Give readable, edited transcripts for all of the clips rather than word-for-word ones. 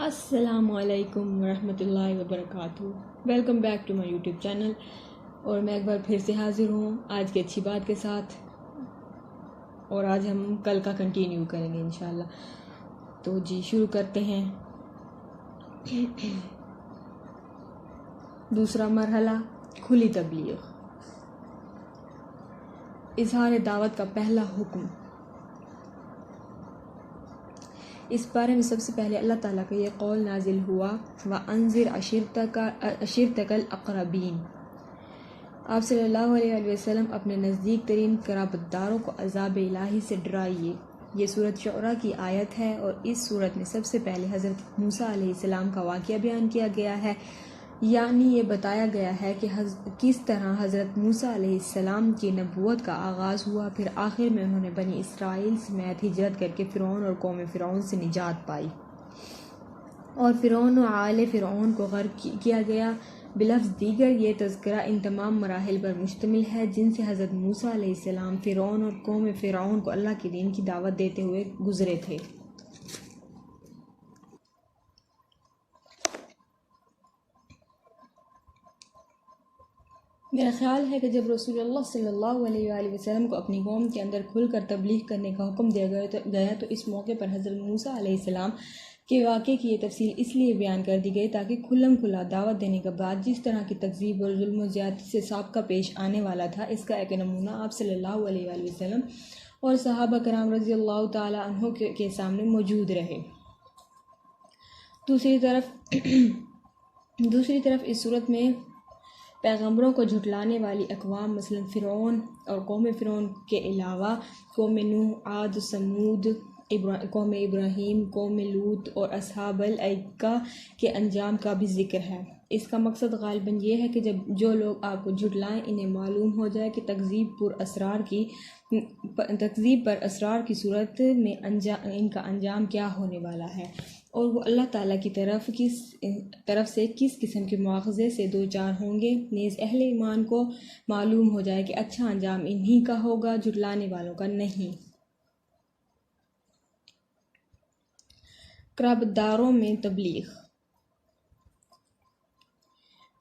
السلام علیکم ورحمۃ اللہ وبرکاتہ۔ Welcome back to my YouTube channel, اور میں ایک بار پھر سے حاضر ہوں آج کی اچھی بات کے ساتھ، اور آج ہم کل کا کنٹینیو کریں گے انشاءاللہ۔ تو جی شروع کرتے ہیں۔ دوسرا مرحلہ، کھلی تبلیغ۔ اظہار دعوت کا پہلا حکم۔ اس بارے میں سب سے پہلے اللہ تعالیٰ کا یہ قول نازل ہوا، وَأَنذِرْ عَشِيرَتَكَ الْأَقْرَبِينَ۔ آپ صلی اللہ علیہ وسلم اپنے نزدیک ترین قرابت داروں کو عذاب الہی سے ڈرائیے۔ یہ سورۃ شعراء کی آیت ہے، اور اس سورت میں سب سے پہلے حضرت موسیٰ علیہ السلام کا واقعہ بیان کیا گیا ہے، یعنی یہ بتایا گیا ہے کہ کس طرح حضرت موسیٰ علیہ السلام کی نبوت کا آغاز ہوا، پھر آخر میں انہوں نے بنی اسرائیل سمیت ہجرت کر کے فرعون اور قوم فرعون سے نجات پائی، اور فرعون و آل فرعون کو غرق کیا گیا۔ بلفظ دیگر، یہ تذکرہ ان تمام مراحل پر مشتمل ہے جن سے حضرت موسیٰ علیہ السلام فرعون اور قوم فرعون کو اللہ کے دین کی دعوت دیتے ہوئے گزرے تھے۔ میرا خیال ہے کہ جب رسول اللہ صلی اللہ علیہ وآلہ وسلم کو اپنی قوم کے اندر کھل کر تبلیغ کرنے کا حکم دیا گیا تو اس موقع پر حضرت موسیٰ علیہ السلام کے واقعے کی یہ تفصیل اس لیے بیان کر دی گئی تاکہ کھلم کھلا دعوت دینے کے بعد جس طرح کی تکذیب اور ظلم و زیادتی سے سابقہ پیش آنے والا تھا، اس کا ایک نمونہ آپ صلی اللہ علیہ وآلہ وسلم اور صحابہ کرام رضی اللہ تعالی عنہ کے سامنے موجود رہے۔ دوسری طرف اس صورت میں پیغمبروں کو جھٹلانے والی اقوام مثلا فرعون اور قوم فرعون کے علاوہ قوم نوح، عاد، ثمود، قوم ابراہیم، قوم لوط اور اصحاب الایکہ کے انجام کا بھی ذکر ہے۔ اس کا مقصد غالباً یہ ہے کہ جو لوگ آپ کو جھٹلائیں انہیں معلوم ہو جائے کہ تکذیب پر اسرار کی صورت میں ان کا انجام کیا ہونے والا ہے، اور وہ اللہ تعالیٰ کی طرف سے کس قسم کے مواخذے سے دوچار ہوں گے۔ نیز اہل ایمان کو معلوم ہو جائے کہ اچھا انجام انہی کا ہوگا، جھٹلانے والوں کا نہیں۔ قرابت داروں میں تبلیغ۔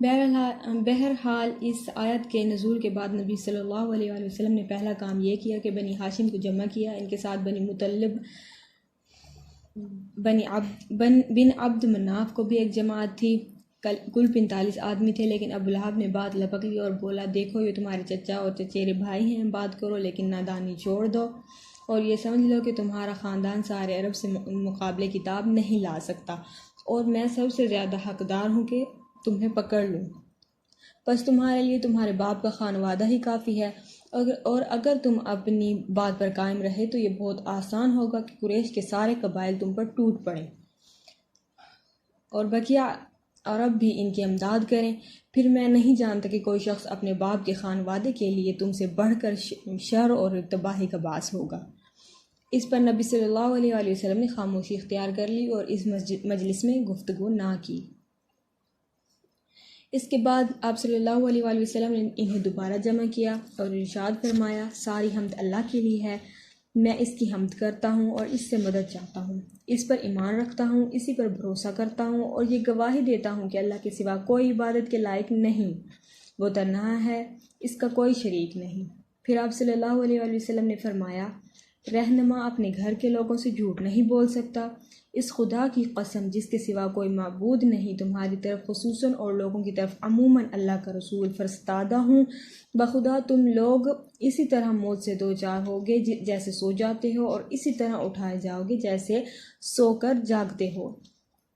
بہرحال اس آیت کے نزول کے بعد نبی صلی اللہ علیہ وآلہ وسلم نے پہلا کام یہ کیا کہ بنی ہاشم کو جمع کیا۔ ان کے ساتھ بنی مطلب بن عبد مناف کو بھی ایک جماعت تھی۔ کل 45 آدمی تھے، لیکن ابو لہب نے بات لپک لی اور بولا، دیکھو یہ تمہارے چچا اور چچیرے بھائی ہیں، بات کرو لیکن نادانی چھوڑ دو، اور یہ سمجھ لو کہ تمہارا خاندان سارے عرب سے مقابلے کتاب نہیں لا سکتا، اور میں سب سے زیادہ حقدار ہوں کہ تمہیں پکڑ لوں، بس تمہارے لیے تمہارے باپ کا خانوادہ ہی کافی ہے، اور اگر تم اپنی بات پر قائم رہے تو یہ بہت آسان ہوگا کہ قریش کے سارے قبائل تم پر ٹوٹ پڑیں اور بقیہ عرب بھی ان کی امداد کریں۔ پھر میں نہیں جانتا کہ کوئی شخص اپنے باپ کے خانوادے کے لیے تم سے بڑھ کر شر اور تباہی کا باعث ہوگا۔ اس پر نبی صلی اللہ علیہ وآلہ وسلم نے خاموشی اختیار کر لی اور اس مجلس میں گفتگو نہ کی۔ اس کے بعد آپ صلی اللہ علیہ وآلہ وسلم نے انہیں دوبارہ جمع کیا اور ارشاد فرمایا، ساری حمد اللہ کے لیے ہے، میں اس کی حمد کرتا ہوں اور اس سے مدد چاہتا ہوں، اس پر ایمان رکھتا ہوں، اسی پر بھروسہ کرتا ہوں، اور یہ گواہی دیتا ہوں کہ اللہ کے سوا کوئی عبادت کے لائق نہیں، وہ تنہا ہے، اس کا کوئی شریک نہیں۔ پھر آپ صلی اللہ علیہ وآلہ وسلم نے فرمایا، رہنما اپنے گھر کے لوگوں سے جھوٹ نہیں بول سکتا، اس خدا کی قسم جس کے سوا کوئی معبود نہیں، تمہاری طرف خصوصاً اور لوگوں کی طرف عموماً اللہ کا رسول فرستادہ ہوں، بخدا تم لوگ اسی طرح موت سے دوچار ہوگے جیسے سو جاتے ہو، اور اسی طرح اٹھائے جاؤ گے جیسے سو کر جاگتے ہو،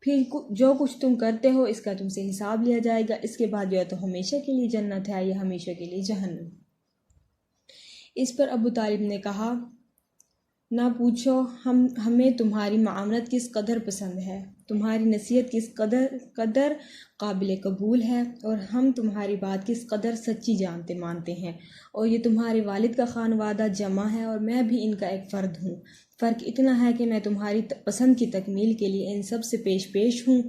پھر جو کچھ تم کرتے ہو اس کا تم سے حساب لیا جائے گا، اس کے بعد یا تو ہمیشہ کے لیے جنت ہے یا ہمیشہ کے لیے جہنم۔ اس پر ابو طالب نے کہا، نہ پوچھو، ہمیں تمہاری معاملت کس قدر پسند ہے، تمہاری نصیحت کس قدر قابل قبول ہے، اور ہم تمہاری بات کس قدر سچی مانتے ہیں، اور یہ تمہارے والد کا خانوادہ جمع ہے اور میں بھی ان کا ایک فرد ہوں، فرق اتنا ہے کہ میں تمہاری پسند کی تکمیل کے لیے ان سب سے پیش ہوں،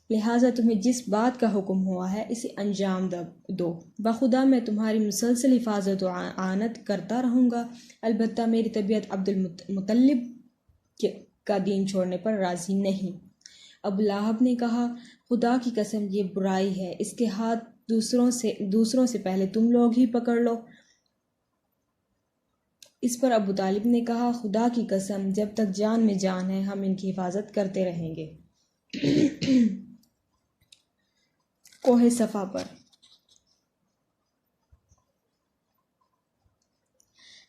لہٰذا تمہیں جس بات کا حکم ہوا ہے اسے انجام دو، بخدا میں تمہاری مسلسل حفاظت و اعانت کرتا رہوں گا، البتہ میری طبیعت عبد المطلب کا دین چھوڑنے پر راضی نہیں۔ ابو لہب نے کہا خدا کی قسم یہ برائی ہے، اس کے ہاتھ دوسروں سے پہلے تم لوگ ہی پکڑ لو۔ اس پر ابو طالب نے کہا خدا کی قسم جب تک جان میں جان ہے ہم ان کی حفاظت کرتے رہیں گے۔ کوہ صفا پر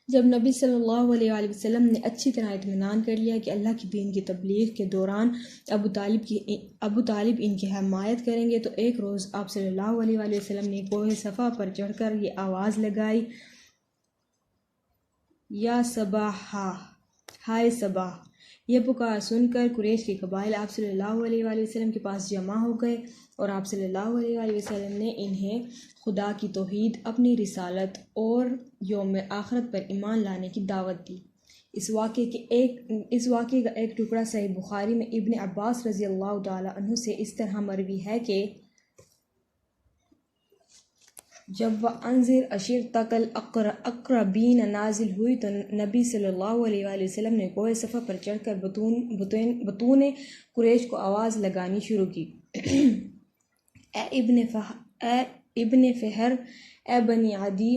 جب نبی صلی اللہ علیہ وآلہ وسلم نے اچھی طرح اطمینان کر لیا کہ اللہ کی دین کی تبلیغ کے دوران ابو طالب ان کی حمایت کریں گے، تو ایک روز آپ صلی اللہ علیہ وآلہ وسلم نے کوہ صفا پر چڑھ کر یہ آواز لگائی، یا صباح، ہائے صباح۔ یہ پکار سن کر قریش کے قبائل آپ صلی اللہ علیہ وآلہ وسلم کے پاس جمع ہو گئے، اور آپ صلی اللہ علیہ وآلہ وسلم نے انہیں خدا کی توحید، اپنی رسالت اور یوم آخرت پر ایمان لانے کی دعوت دی۔ اس واقعے کا ایک ٹکڑا صحیح بخاری میں ابن عباس رضی اللہ تعالی عنہ سے اس طرح مروی ہے کہ جب وَأَنذِرْ عَشِيرَتَكَ الْأَقْرَبِينَ نازل ہوئی تو نبی صلی اللہ علیہ وآلہ وسلم نے کوہ صفا پر چڑھ کر بطون قریش کو آواز لگانی شروع کی، اے ابن فہر، اے بنی عدی،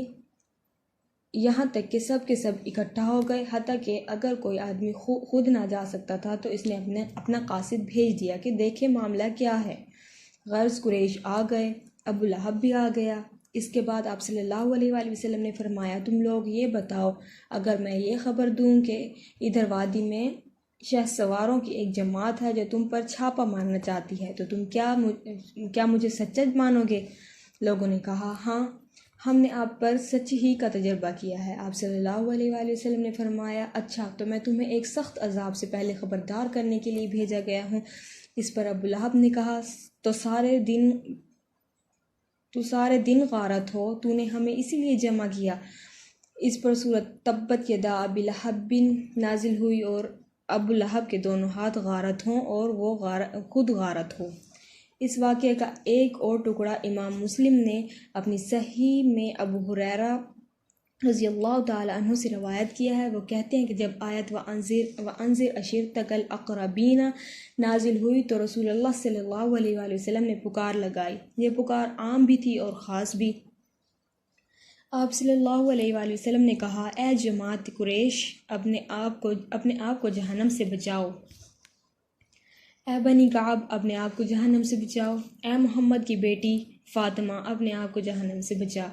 یہاں تک کہ سب کے سب اکٹھا ہو گئے، حتیٰ کہ اگر کوئی آدمی خود نہ جا سکتا تھا تو اس نے اپنا قاصد بھیج دیا کہ دیکھے معاملہ کیا ہے۔ غرض قریش آ گئے، ابو لہب بھی آ گیا۔ اس کے بعد آپ صلی اللہ علیہ وآلہ وسلم نے فرمایا تم لوگ یہ بتاؤ، اگر میں یہ خبر دوں کہ ادھر وادی میں شہ سواروں کی ایک جماعت ہے جو تم پر چھاپا مارنا چاہتی ہے، تو تم کیا مجھے سچا مانو گے؟ لوگوں نے کہا ہاں، ہم نے آپ پر سچ ہی کا تجربہ کیا ہے۔ آپ صلی اللہ علیہ وآلہ وسلم نے فرمایا اچھا، تو میں تمہیں ایک سخت عذاب سے پہلے خبردار کرنے کے لیے بھیجا گیا ہوں۔ اس پر ابو لہب نے کہا تو سارے دن غارت ہو، تو نے ہمیں اسی لیے جمع کیا۔ اس پر سورۃ تبت یدا ابی لہب نازل ہوئی اور ابو لہب کے دونوں ہاتھ غارت ہوں اور وہ خود غارت ہو۔ اس واقعے کا ایک اور ٹکڑا امام مسلم نے اپنی صحیح میں ابو ہریرہ رضی اللہ تعالی عنہ سے روایت کیا ہے۔ وہ کہتے ہیں کہ جب آیت وَأَنذِرْ عَشِيرَتَكَ الْأَقْرَبِينَ نازل ہوئی تو رسول اللہ صلی اللہ علیہ وآلہ وسلم نے پکار لگائی۔ یہ پکار عام بھی تھی اور خاص بھی۔ آپ صلی اللہ علیہ وآلہ وسلم نے کہا اے جماعت قریش، اپنے آپ کو جہنم سے بچاؤ، اے بنی کعب اپنے آپ کو جہنم سے بچاؤ، اے محمد کی بیٹی فاطمہ اپنے آپ کو جہنم سے بچا،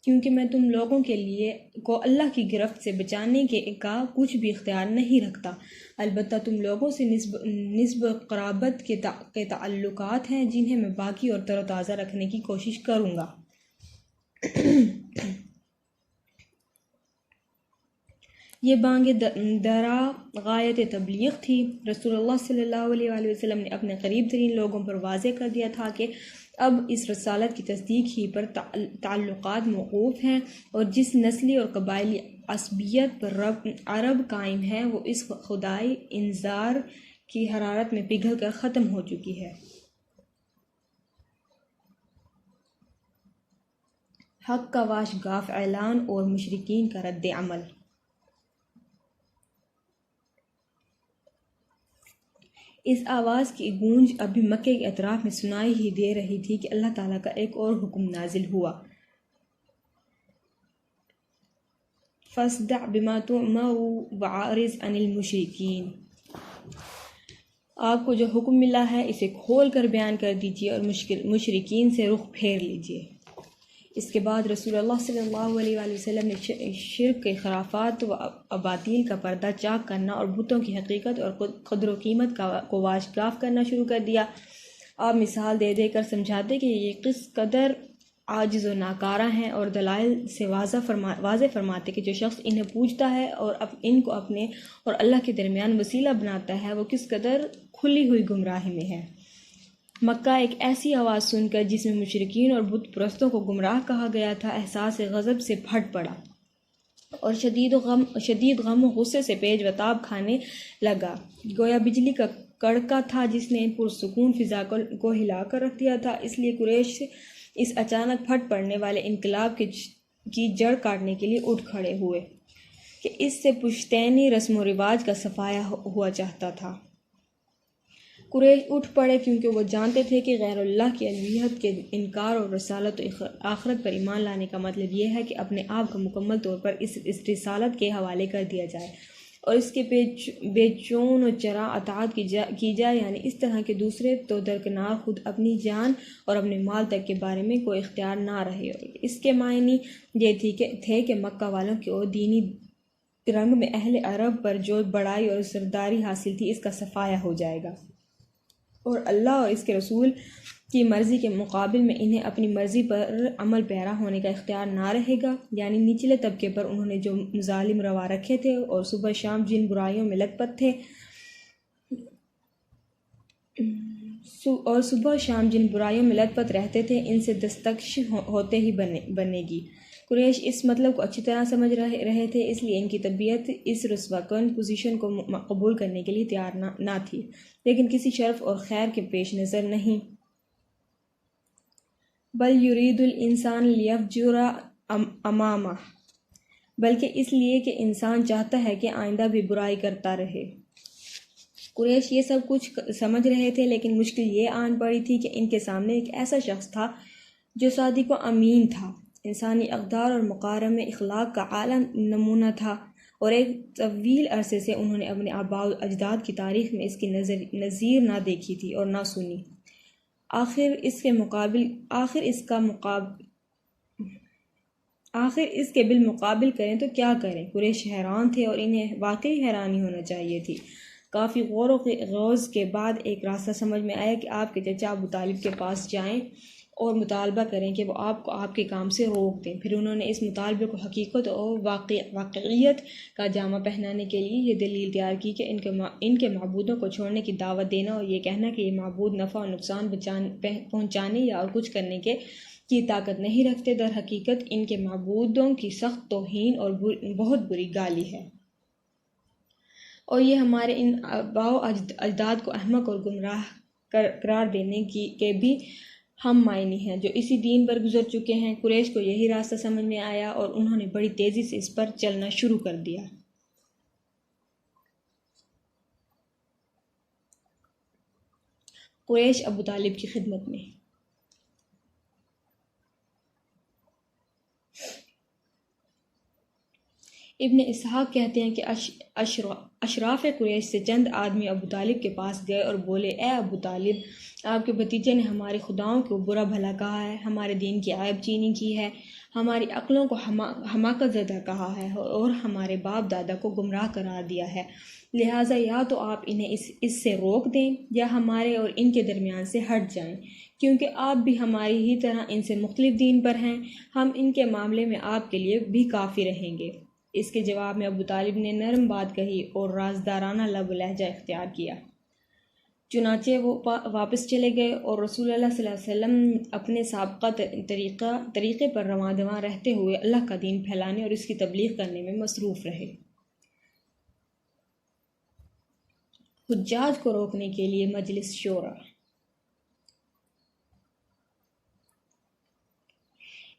کیونکہ میں تم لوگوں کے لیے کو اللہ کی گرفت سے بچانے کا کچھ بھی اختیار نہیں رکھتا، البتہ تم لوگوں سے نسب قرابت کے تعلقات ہیں جنہیں میں باقی اور تر و تازہ رکھنے کی کوشش کروں گا۔ یہ بانگ درا غایت تبلیغ تھی۔ رسول اللہ صلی اللہ علیہ وآلہ وسلم نے اپنے قریب ترین لوگوں پر واضح کر دیا تھا کہ اب اس رسالت کی تصدیق ہی پر تعلقات موقوف ہیں، اور جس نسلی اور قبائلی عصبیت پر عرب قائم ہے وہ اس خدائی انذار کی حرارت میں پگھل کر ختم ہو چکی ہے۔ حق کا واش گاف اعلان اور مشرکین کا رد عمل۔ اس آواز کی گونج ابھی مکے کے اطراف میں سنائی ہی دے رہی تھی کہ اللہ تعالیٰ کا ایک اور حکم نازل ہوا، فَاصْدَعْ بِمَا تُؤْمَرُ وَأَعْرِضْ عَنِ الْمُشْرِكِينَ۔ آپ کو جو حکم ملا ہے اسے کھول کر بیان کر دیجیے اور مشرکین سے رخ پھیر لیجیے۔ اس کے بعد رسول اللہ صلی اللہ علیہ وآلہ وسلم نے شرک کے خرافات و اباطیل کا پردہ چاک کرنا اور بتوں کی حقیقت اور قدر و قیمت کو واشگاف کرنا شروع کر دیا۔ آپ مثال دے دے کر سمجھاتے کہ یہ کس قدر عاجز و ناکارہ ہیں، اور دلائل سے واضح فرماتے کہ جو شخص انہیں پوجتا ہے اور ان کو اپنے اور اللہ کے درمیان وسیلہ بناتا ہے وہ کس قدر کھلی ہوئی گمراہی میں ہے۔ مکہ ایک ایسی آواز سن کر جس میں مشرکین اور بت پرستوں کو گمراہ کہا گیا تھا احساس غضب سے پھٹ پڑا اور شدید غم و غصے سے پیچ و تاب کھانے لگا، گویا بجلی کا کڑکا تھا جس نے پرسکون فضا کو ہلا کر رکھ دیا تھا۔ اس لیے قریش اس اچانک پھٹ پڑنے والے انقلاب کی جڑ کاٹنے کے لیے اٹھ کھڑے ہوئے کہ اس سے پشتینی رسم و رواج کا صفایا ہوا چاہتا تھا۔ قریش اٹھ پڑے کیونکہ وہ جانتے تھے کہ غیر اللہ کی الوہیت کے انکار اور رسالت و آخرت پر ایمان لانے کا مطلب یہ ہے کہ اپنے آپ کو مکمل طور پر اس رسالت کے حوالے کر دیا جائے اور اس کے بے چون و چرا اطاعت کی جائے، یعنی اس طرح کہ دوسرے تو درکنار خود اپنی جان اور اپنے مال تک کے بارے میں کوئی اختیار نہ رہے۔ اور اس کے معنی یہ تھے کہ مکہ والوں کی اور دینی رنگ میں اہل عرب پر جو بڑائی اور سرداری حاصل تھی اس کا صفایا ہو جائے گا، اور اللہ اور اس کے رسول کی مرضی کے مقابل میں انہیں اپنی مرضی پر عمل پیرا ہونے کا اختیار نہ رہے گا۔ یعنی نچلے طبقے پر انہوں نے جو مظالم روا رکھے تھے اور صبح شام جن برائیوں میں لت پت رہتے تھے ان سے دستکش ہوتے ہی بنے گی۔ قریش اس مطلب کو اچھی طرح سمجھ رہے تھے، اس لیے ان کی طبیعت اس رسوا کن پوزیشن کو قبول کرنے کے لیے تیار نہ تھی، لیکن کسی شرف اور خیر کے پیش نظر نہیں، بل یرید الانسان لیفجر امامہ، بلکہ اس لیے کہ انسان چاہتا ہے کہ آئندہ بھی برائی کرتا رہے۔ قریش یہ سب کچھ سمجھ رہے تھے، لیکن مشکل یہ آن پڑی تھی کہ ان کے سامنے ایک ایسا شخص تھا جو صادق و امین تھا، انسانی اقدار اور مکارم اخلاق کا اعلیٰ نمونہ تھا، اور ایک طویل عرصے سے انہوں نے اپنے آباء و اجداد کی تاریخ میں اس کی نظیر نہ دیکھی تھی اور نہ سنی۔ آخر اس کے بالمقابل کریں تو کیا کریں؟ قریش حیران تھے اور انہیں واقعی حیرانی ہونا چاہیے تھی۔ کافی غور و غوض کے بعد ایک راستہ سمجھ میں آیا کہ آپ کے چچا ابو طالب کے پاس جائیں اور مطالبہ کریں کہ وہ آپ کو آپ کے کام سے روک دیں۔ پھر انہوں نے اس مطالبے کو حقیقت اور واقعیت کا جامہ پہنانے کے لیے یہ دلیل تیار کی کہ ان کے معبودوں کو چھوڑنے کی دعوت دینا اور یہ کہنا کہ یہ معبود نفع و نقصان پہنچانے یا اور کچھ کرنے کی طاقت نہیں رکھتے، در حقیقت ان کے معبودوں کی سخت توہین اور بہت بری گالی ہے، اور یہ ہمارے ان آباء و اجداد کو احمق اور گمراہ قرار دینے کے بھی ہم معنی ہیں جو اسی دین پر گزر چکے ہیں۔ قریش کو یہی راستہ سمجھ میں آیا اور انہوں نے بڑی تیزی سے اس پر چلنا شروع کر دیا۔ قریش ابو طالب کی خدمت میں۔ ابن اسحاق کہتے ہیں کہ اشراف قریش سے چند آدمی ابو طالب کے پاس گئے اور بولے، اے ابو طالب، آپ کے بھتیجے نے ہمارے خداؤں کو برا بھلا کہا ہے، ہمارے دین کی عیب چینی کی ہے، ہماری عقلوں کو حماقت زدہ کہا ہے اور ہمارے باپ دادا کو گمراہ قرار دیا ہے، لہٰذا یا تو آپ انہیں اس سے روک دیں یا ہمارے اور ان کے درمیان سے ہٹ جائیں، کیونکہ آپ بھی ہماری ہی طرح ان سے مختلف دین پر ہیں، ہم ان کے معاملے میں آپ کے لیے بھی کافی رہیں گے۔ اس کے جواب میں ابو طالب نے نرم بات کہی اور رازدارانہ لب و لہجہ اختیار کیا۔ چنانچہ وہ واپس چلے گئے اور رسول اللہ صلی اللہ علیہ وسلم اپنے سابقہ طریقے پر رواں دواں رہتے ہوئے اللہ کا دین پھیلانے اور اس کی تبلیغ کرنے میں مصروف رہے۔ حجاج کو روکنے کے لیے مجلس شورا۔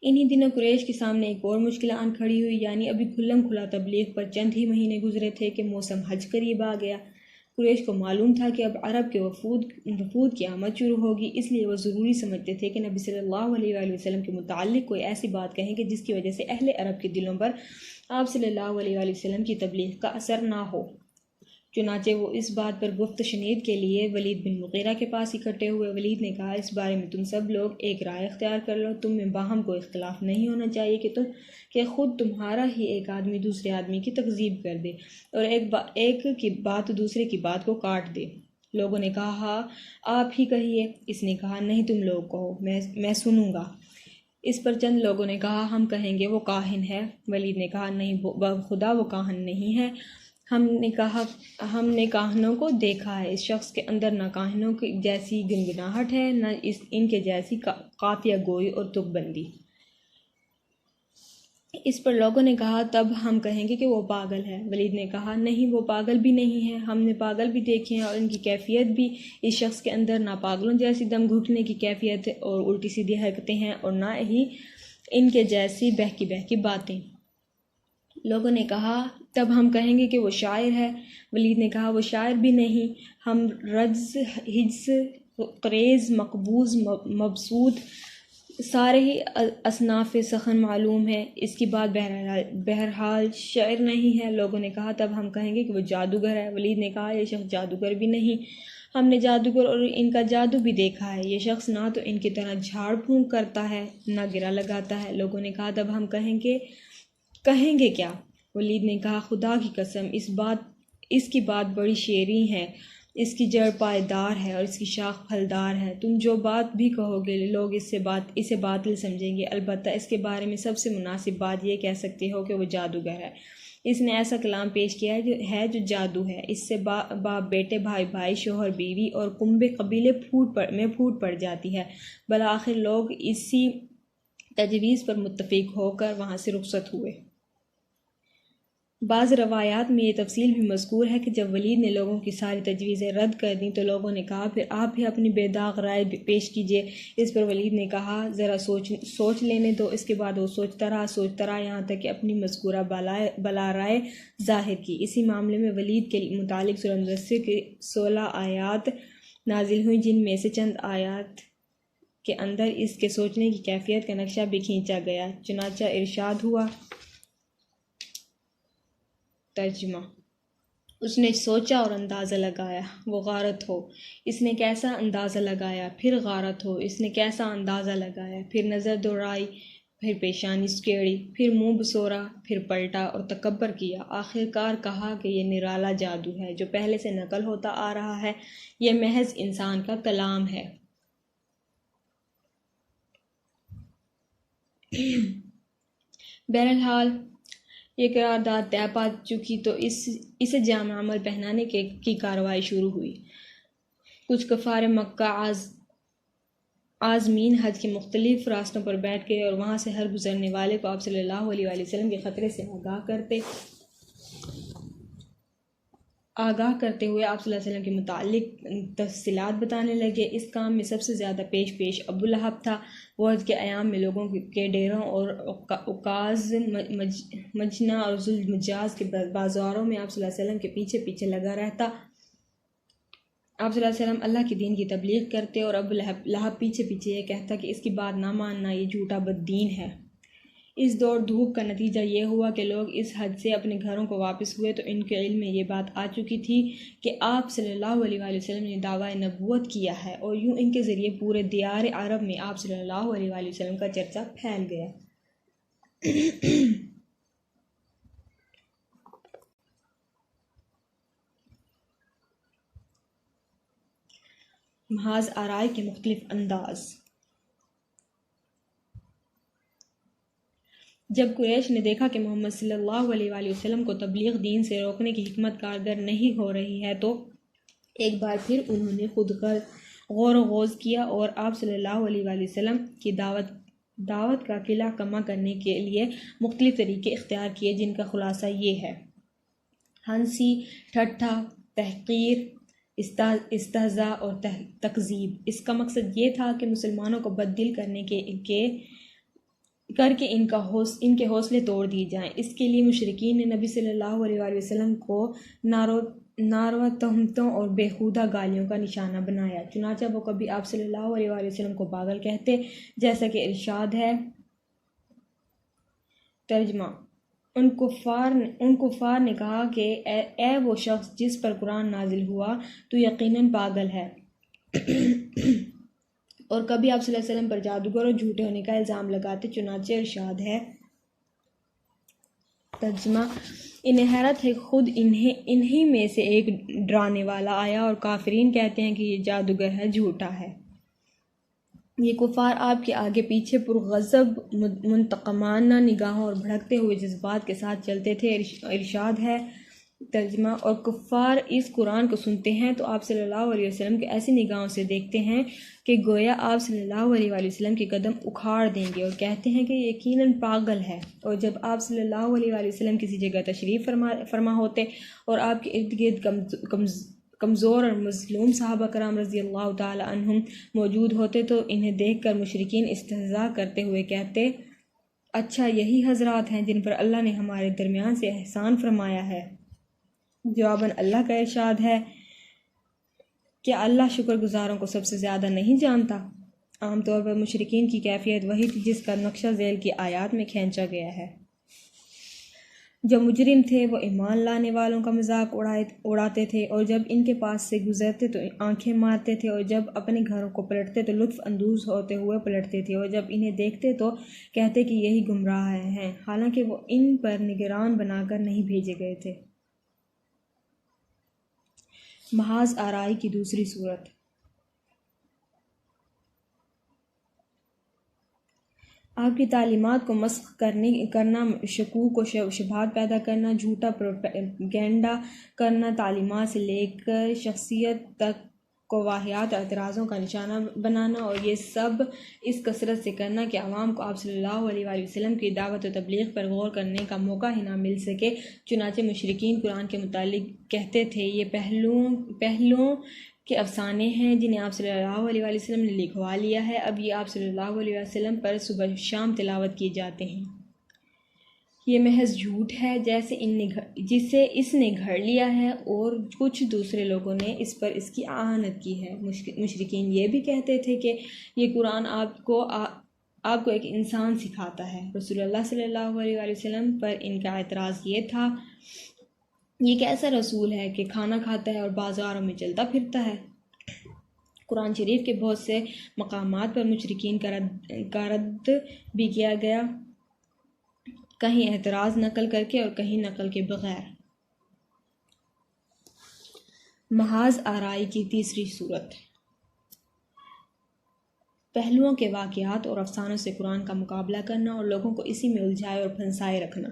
انہی دنوں قریش کے سامنے ایک اور مشکل آن کھڑی ہوئی، یعنی ابھی کھلم کھلا تبلیغ پر چند ہی مہینے گزرے تھے کہ موسم حج قریب آ گیا۔ قریش کو معلوم تھا کہ اب عرب کے وفود کی آمد شروع ہوگی، اس لیے وہ ضروری سمجھتے تھے کہ نبی صلی اللہ علیہ وآلہ وسلم کے متعلق کوئی ایسی بات کہیں کہ جس کی وجہ سے اہل عرب کے دلوں پر آپ صلی اللہ علیہ وآلہ وسلم کی تبلیغ کا اثر نہ ہو۔ چنانچہ وہ اس بات پر گفت شنید کے لیے ولید بن مغیرہ کے پاس اکٹھے ہوئے۔ ولید نے کہا، اس بارے میں تم سب لوگ ایک رائے اختیار کر لو، تم میں باہم کوئی اختلاف نہیں ہونا چاہیے کہ خود تمہارا ہی ایک آدمی دوسرے آدمی کی تکذیب کر دے اور ایک کی بات دوسرے کی بات کو کاٹ دے۔ لوگوں نے کہا، ہاں آپ ہی کہیے۔ اس نے کہا، نہیں تم لوگ کہو، میں سنوں گا۔ اس پر چند لوگوں نے کہا، ہم کہیں گے وہ کاہن ہے۔ ولید نے کہا، نہیں خدا وہ کاہن نہیں ہے، ہم نے کاہنوں کو دیکھا ہے، اس شخص کے اندر نہ کاہنوں کی جیسی گنگناہٹ ہے، نہ ان کے جیسی قافیہ گوئی اور تک بندی۔ اس پر لوگوں نے کہا، تب ہم کہیں گے کہ وہ پاگل ہے۔ ولید نے کہا، نہیں وہ پاگل بھی نہیں ہے، ہم نے پاگل بھی دیکھے ہیں اور ان کی کیفیت بھی، اس شخص کے اندر نہ پاگلوں جیسی دم گھٹنے کی کیفیت اور الٹی سیدھی حرکتیں ہیں اور نہ ہی ان کے جیسی بہکی باتیں۔ لوگوں نے کہا، تب ہم کہیں گے کہ وہ شاعر ہے۔ ولید نے کہا وہ شاعر بھی نہیں، ہم رجز، حجز، قریز، مقبوض، مبسوط سارے ہی اصناف سخن معلوم ہے، اس کی بات بہرحال شعر نہیں ہے۔ لوگوں نے کہا تب ہم کہیں گے کہ وہ جادوگر ہے۔ ولید نے کہا یہ شخص جادوگر بھی نہیں، ہم نے جادوگر اور ان کا جادو بھی دیکھا ہے، یہ شخص نہ تو ان کی طرح جھاڑ پھونک کرتا ہے نہ گرا لگاتا ہے۔ لوگوں نے کہا تب ہم کہیں گے کیا؟ ولید نے کہا خدا کی قسم اس کی بات بڑی شیریں ہے، اس کی جڑ پائیدار ہے اور اس کی شاخ پھلدار ہے، تم جو بات بھی کہو گے لوگ اسے باطل سمجھیں گے، البتہ اس کے بارے میں سب سے مناسب بات یہ کہہ سکتے ہو کہ وہ جادوگر ہے، اس نے ایسا کلام پیش کیا ہے جو جادو ہے، اس سے باپ بیٹے، بھائی شوہر بیوی اور کنبے قبیلے پھوٹ پڑ جاتی ہے۔ بالآخر لوگ اسی تجویز پر متفق ہو کر وہاں سے رخصت ہوئے۔ بعض روایات میں یہ تفصیل بھی مذکور ہے کہ جب ولید نے لوگوں کی ساری تجویزیں رد کر دیں تو لوگوں نے کہا پھر آپ بھی اپنی بے داغ رائے پیش کیجیے۔ اس پر ولید نے کہا ذرا سوچ لینے دو۔ اس کے بعد وہ سوچتا رہا یہاں تک کہ اپنی مذکورہ بلا رائے ظاہر کی۔ اسی معاملے میں ولید کے متعلق سورہ مدثر کی 16 آیات نازل ہوئیں، جن میں سے چند آیات کے اندر اس کے سوچنے کی کیفیت کا نقشہ بھی کھینچا گیا۔ چنانچہ ارشاد ہوا، ترجمہ: اس نے سوچا اور اندازہ لگایا، وہ غارت ہو، اس نے کیسا اندازہ لگایا، پھر غارت ہو، اس نے کیسا اندازہ لگایا، پھر نظر دوڑائی، پھر پیشانی سکیڑی، پھر منہ بسورا، پھر پلٹا اور تکبر کیا، آخر کار کہا کہ یہ نرالا جادو ہے جو پہلے سے نقل ہوتا آ رہا ہے، یہ محض انسان کا کلام ہے۔ بہرحال یہ قرارداد طے پا چکی تو اسے جامع عمل پہنانے کی کارروائی شروع ہوئی۔ کچھ کفار مکہ عازمین حج کے مختلف راستوں پر بیٹھ گئے اور وہاں سے ہر گزرنے والے کو آپ صلی اللہ علیہ وآلہ وسلم کے خطرے سے آگاہ کرتے ہوئے آپ صلی اللہ علیہ وسلم کے متعلق تفصیلات بتانے لگے۔ اس کام میں سب سے زیادہ پیش ابو لہب تھا۔ وہ حج کے ایام میں لوگوں کے ڈیروں اور عکاظ، مجنہ اور ذوالمجاز کے بازاروں میں آپ صلی اللہ علیہ وسلم کے پیچھے لگا رہتا۔ آپ صلی اللہ علیہ وسلم اللہ کے دین کی تبلیغ کرتے اور ابو لہب پیچھے یہ کہتا کہ اس کی بات نہ ماننا، یہ جھوٹا بددین ہے۔ اس دوڑ دھوپ کا نتیجہ یہ ہوا کہ لوگ اس حج سے اپنے گھروں کو واپس ہوئے تو ان کے علم میں یہ بات آ چکی تھی کہ آپ صلی اللہ علیہ وآلہ وسلم نے دعویٰ نبوت کیا ہے، اور یوں ان کے ذریعے پورے دیار عرب میں آپ صلی اللہ علیہ وآلہ وسلم کا چرچا پھیل گیا۔ محاذ آرائی کے مختلف انداز۔ جب قریش نے دیکھا کہ محمد صلی اللہ علیہ وآلہ وسلم کو تبلیغ دین سے روکنے کی حکمت کارگر نہیں ہو رہی ہے تو ایک بار پھر انہوں نے خود غور و خوض کیا اور آپ صلی اللہ علیہ وآلہ وسلم کی دعوت کا قلعہ کما کرنے کے لیے مختلف طریقے اختیار کیے، جن کا خلاصہ یہ ہے: ہنسی، ٹھٹھا، تحقیر، استہزاء اور تکذیب۔ اس کا مقصد یہ تھا کہ مسلمانوں کو بددل کر کے ان کے حوصلے توڑ دیے جائیں۔ اس کے لیے مشرکین نے نبی صلی اللہ علیہ وآلہ وسلم کو ناروا تہمتوں اور بیہودہ گالیوں کا نشانہ بنایا۔ چنانچہ وہ کبھی آپ صلی اللہ علیہ وآلہ وسلم کو پاگل کہتے، جیسا کہ ارشاد ہے، ترجمہ: ان کفار نے کہا کہ اے وہ شخص جس پر قرآن نازل ہوا، تو یقیناً پاگل ہے، اور کبھی آپ صلی اللہ علیہ وسلم پر جادوگر اور جھوٹے ہونے کا الزام لگاتے۔ چنانچہ ارشاد ہے، ترجمہ: انہیں حیرت ہے کہ خود انہی میں سے ایک ڈرانے والا آیا اور کافرین کہتے ہیں کہ یہ جادوگر ہے، جھوٹا ہے۔ یہ کفار آپ کے آگے پیچھے پرغضب، منتقمانہ نگاہوں اور بھڑکتے ہوئے جذبات کے ساتھ چلتے تھے۔ ارشاد ہے، ترجمہ: اور کفار اس قرآن کو سنتے ہیں تو آپ صلی اللہ علیہ وسلم کے ایسی نگاہوں سے دیکھتے ہیں کہ گویا آپ صلی اللہ علیہ وآلہ وسلم کے قدم اکھاڑ دیں گے، اور کہتے ہیں کہ یہ یقیناً پاگل ہے۔ اور جب آپ صلی اللہ علیہ وآلہ وسلم کسی جگہ تشریف فرما ہوتے اور آپ کے ارد گرد کمزور اور مظلوم صحابہ کرام رضی اللہ تعالی عنہم موجود ہوتے تو انہیں دیکھ کر مشرکین استہزاء کرتے ہوئے کہتے، اچھا یہی حضرات ہیں جن پر اللہ نے ہمارے درمیان سے احسان فرمایا ہے۔ جواباً اللہ کا ارشاد ہے کہ اللہ شکر گزاروں کو سب سے زیادہ نہیں جانتا۔ عام طور پر مشرکین کی کیفیت وہی تھی جس کا نقشہ ذیل کی آیات میں کھینچا گیا ہے۔ جو مجرم تھے وہ ایمان لانے والوں کا مذاق اڑاتے تھے، اور جب ان کے پاس سے گزرتے تو آنکھیں مارتے تھے، اور جب اپنے گھروں کو پلٹتے تو لطف اندوز ہوتے ہوئے پلٹتے تھے، اور جب انہیں دیکھتے تو کہتے کہ یہی گمراہ ہیں، حالانکہ وہ ان پر نگران بنا کر نہیں بھیجے گئے تھے۔ محاذ آرائی کی دوسری صورت۔ آپ کی تعلیمات کو مسخ کرنا، شکوک و شبہات پیدا کرنا، جھوٹا پروپیگنڈا کرنا، تعلیمات سے لے کر شخصیت تک کو واہیات اور اعتراضوں کا نشانہ بنانا، اور یہ سب اس کثرت سے کرنا کہ عوام کو آپ صلی اللہ علیہ وآلہ وسلم کی دعوت و تبلیغ پر غور کرنے کا موقع ہی نہ مل سکے۔ چنانچہ مشرکین قرآن کے متعلق کہتے تھے یہ پہلوؤں کے افسانے ہیں جنہیں آپ صلی اللہ علیہ وآلہ وسلم نے لکھوا لیا ہے، اب یہ آپ صلی اللہ علیہ وسلم پر صبح شام تلاوت کیے جاتے ہیں۔ یہ محض جھوٹ ہے جسے اس نے گھڑ لیا ہے، اور کچھ دوسرے لوگوں نے اس پر اس کی اعانت کی ہے۔ مشرکین یہ بھی کہتے تھے کہ یہ قرآن آپ کو ایک انسان سکھاتا ہے۔ رسول اللہ صلی اللہ علیہ وآلہ وسلم پر ان کا اعتراض یہ تھا، یہ کیسا رسول ہے کہ کھانا کھاتا ہے اور بازاروں میں چلتا پھرتا ہے؟ قرآن شریف کے بہت سے مقامات پر مشرکین کا رد بھی کیا گیا، کہیں اعتراض نقل کر کے اور کہیں نقل کے بغیر۔ محاذ آرائی کی تیسری صورت۔ پہلوؤں کے واقعات اور افسانوں سے قرآن کا مقابلہ کرنا اور لوگوں کو اسی میں الجھائے اور پھنسائے رکھنا۔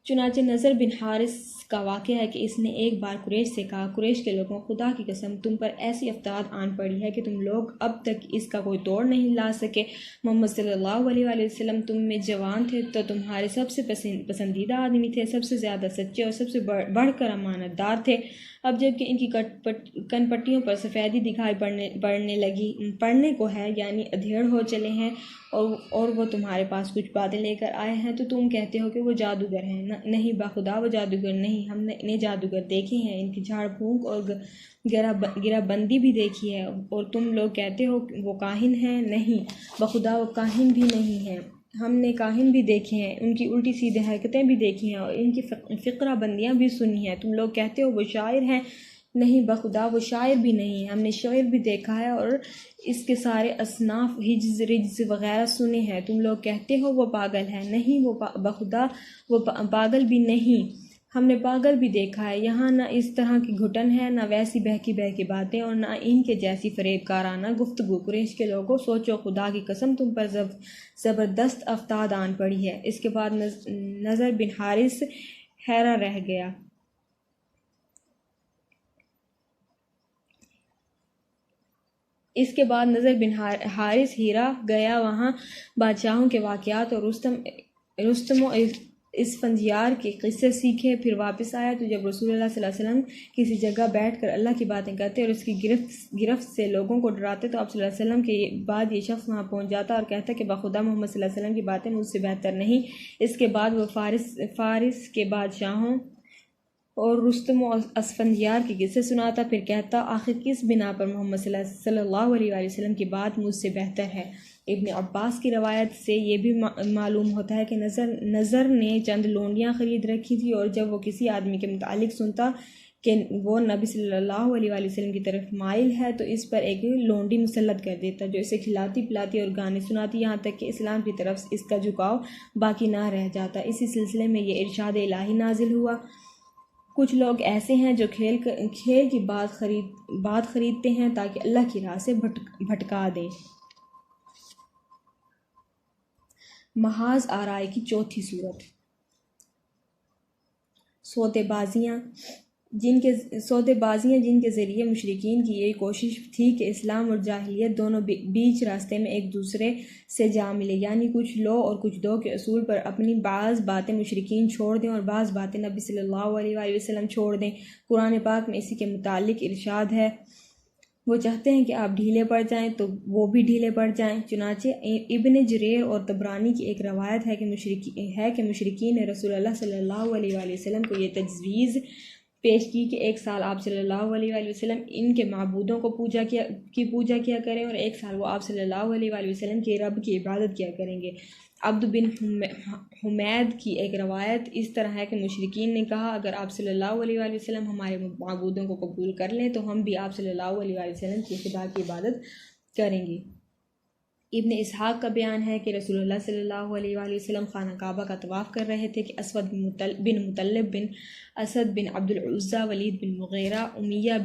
چنانچہ نضر بن حارث کا واقعہ ہے کہ اس نے ایک بار قریش سے کہا، قریش کے لوگوں، خدا کی قسم تم پر ایسی افتاد آن پڑی ہے کہ تم لوگ اب تک اس کا کوئی توڑ نہیں لا سکے۔ محمد صلی اللہ علیہ وآلہ وسلم تم میں جوان تھے تو تمہارے سب سے پسندیدہ آدمی تھے، سب سے زیادہ سچے اور سب سے بڑھ کر امانت دار تھے۔ اب جب کہ ان کی کن پٹیوں پر سفیدی دکھائی پڑنے کو ہے، یعنی ادھیڑ ہو چلے ہیں، اور وہ تمہارے پاس کچھ باتیں لے کر آئے ہیں تو تم کہتے ہو کہ وہ جادوگر ہیں۔ نہیں بخدا وہ جادوگر نہیں، ہم نے انہیں جادوگر دیکھے ہیں، ان کی جھاڑ پھونک اور گرہ بندی بھی دیکھی ہے، اور تم لوگ کہتے ہو وہ کاہن ہیں۔ نہیں بخدا وہ کاہن بھی نہیں ہیں، ہم نے کاہن بھی دیکھے ہیں، ان کی الٹی سیدھی حرکتیں بھی دیکھی ہیں، اور ان کی فقرہ بندیاں بھی سنی ہیں۔ تم لوگ کہتے ہو وہ شاعر ہیں، نہیں بخدا وہ شاعر بھی نہیں ہیں، ہم نے شعر بھی دیکھا ہے اور اس کے سارے اصناف حجز رجز وغیرہ سنے ہیں۔ تم لوگ کہتے ہو وہ پاگل ہے، نہیں وہ بخدا وہ پاگل بھی نہیں، ہم نے پاگل بھی دیکھا ہے۔ یہاں نہ اس طرح کی گھٹن ہے، نہ ویسی بہکی باتیں، اور نہ ان کے جیسی فریب کارانہ گفتگو۔ قریش کے لوگوں، سوچو خدا کی قسم تم پر زبردست افتاد آن پڑی ہے۔ اس کے بعد نضر بن حارث حیران رہ گیا۔ اس کے بعد نضر بن حارث ہیرا گیا، وہاں بادشاہوں کے واقعات اور رستم و اسفندیار کے قصے سیکھے، پھر واپس آیا تو جب رسول اللہ صلی اللہ علیہ وسلم کسی جگہ بیٹھ کر اللہ کی باتیں کرتے اور اس کی گرفت سے لوگوں کو ڈراتے تو آپ صلی اللہ علیہ وسلم کے بعد یہ شخص وہاں پہنچ جاتا اور کہتا کہ بخدا محمد صلی اللہ علیہ وسلم کی باتیں مجھ سے بہتر نہیں۔ اس کے بعد وہ فارس کے بادشاہوں اور رستم و اسفندیار کے قصے سناتا، پھر کہتا آخر کس بنا پر محمد صلی اللہ علیہ وآلہ وسلم کی بات مجھ سے بہتر ہے۔ ابن عباس کی روایت سے یہ بھی معلوم ہوتا ہے کہ نضر نے چند لونڈیاں خرید رکھی تھی، اور جب وہ کسی آدمی کے متعلق سنتا کہ وہ نبی صلی اللہ علیہ وآلہ وسلم کی طرف مائل ہے تو اس پر ایک لونڈی مسلط کر دیتا جو اسے کھلاتی پلاتی اور گانے سناتی، یہاں تک کہ اسلام کی طرف اس کا جھکاؤ باقی نہ رہ جاتا۔ اسی سلسلے میں یہ ارشاد الہی نازل ہوا، کچھ لوگ ایسے ہیں جو کھیل کی بات خریدتے ہیں تاکہ اللہ کی راہ سے بھٹکا دیں۔ محاذ آرائی کی چوتھی صورت۔ سودے بازیاں جن کے ذریعے مشرکین کی یہ کوشش تھی کہ اسلام اور جاہلیت دونوں بیچ راستے میں ایک دوسرے سے جا ملے، یعنی کچھ لو اور کچھ دو کے اصول پر اپنی بعض باتیں مشرکین چھوڑ دیں اور بعض باتیں نبی صلی اللہ علیہ وآلہ وسلم چھوڑ دیں۔ قرآن پاک میں اسی کے متعلق ارشاد ہے، وہ چاہتے ہیں کہ آپ ڈھیلے پڑ جائیں تو وہ بھی ڈھیلے پڑ جائیں۔ چنانچہ ابن جریر اور طبرانی کی ایک روایت ہے کہ مشرکین نے رسول اللہ صلی اللہ علیہ وآلہ وسلم کو یہ تجویز پیش کی کہ ایک سال آپ صلی اللہ علیہ وآلہ وسلم ان کے معبودوں کو پوجا کیا کریں اور ایک سال وہ آپ صلی اللہ علیہ وآلہ وسلم کے رب کی عبادت کیا کریں گے۔ عبد بن حمید کی ایک روایت اس طرح ہے کہ مشرکین نے کہا اگر آپ صلی اللہ علیہ وآلہ وسلم ہمارے معبودوں کو قبول کر لیں تو ہم بھی آپ صلی اللہ علیہ وآلہ وسلم کی خدا کی عبادت کریں گے۔ ابن اسحاق کا بیان ہے کہ رسول اللہ صلی اللہ علیہ وآلہ وسلم خانہ کعبہ کا طواف کر رہے تھے کہ اسود بن مطلب بن اسد بن عبد العزیٰ، ولید بن مغیرہ، امیہ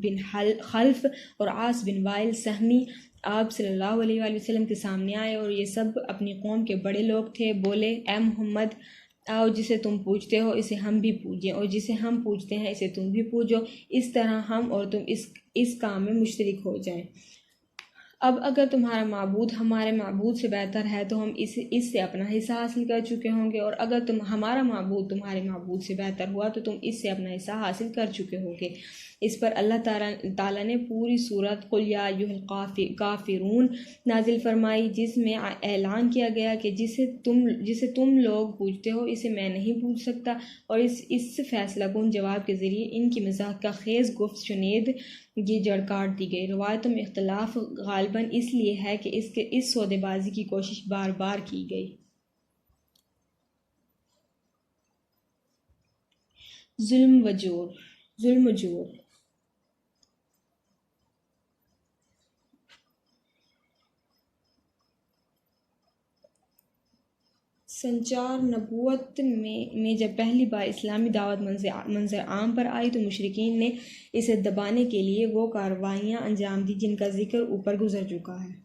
بن خلف اور عاص بن وائل سہمی آپ صلی اللہ علیہ وآلہ وسلم کے سامنے آئے اور یہ سب اپنی قوم کے بڑے لوگ تھے۔ بولے اے محمد، آؤ جسے تم پوجتے ہو اسے ہم بھی پوجیں، اور جسے ہم پوجتے ہیں اسے تم بھی پوجو، اس طرح ہم اور تم اس کام میں مشترک ہو جائیں۔ اب اگر تمہارا معبود ہمارے معبود سے بہتر ہے تو ہم اس سے اپنا حصہ حاصل کر چکے ہوں گے، اور اگر ہمارا معبود تمہارے معبود سے بہتر ہوا تو تم اس سے اپنا حصہ حاصل کر چکے ہوگے۔ اس پر اللہ تعالیٰ نے پوری سورت قل یا ایھا الکافرون نازل فرمائی، جس میں اعلان کیا گیا کہ جسے تم لوگ پوجتے ہو اسے میں نہیں پوج سکتا، اور اس فیصلہ کن جواب کے ذریعے ان کی مذاق کا خیز گفت شنید یہ جڑ کاٹ دی گئی۔ روایتوں میں اختلاف غالباً اس لیے ہے کہ اس سودے بازی کی کوشش بار بار کی گئی۔ ظلم و جور۔ سنچار نبوت میں جب پہلی بار اسلامی دعوت منظر عام پر آئی تو مشرکین نے اسے دبانے کے لیے وہ کارروائیاں انجام دی جن کا ذکر اوپر گزر چکا ہے۔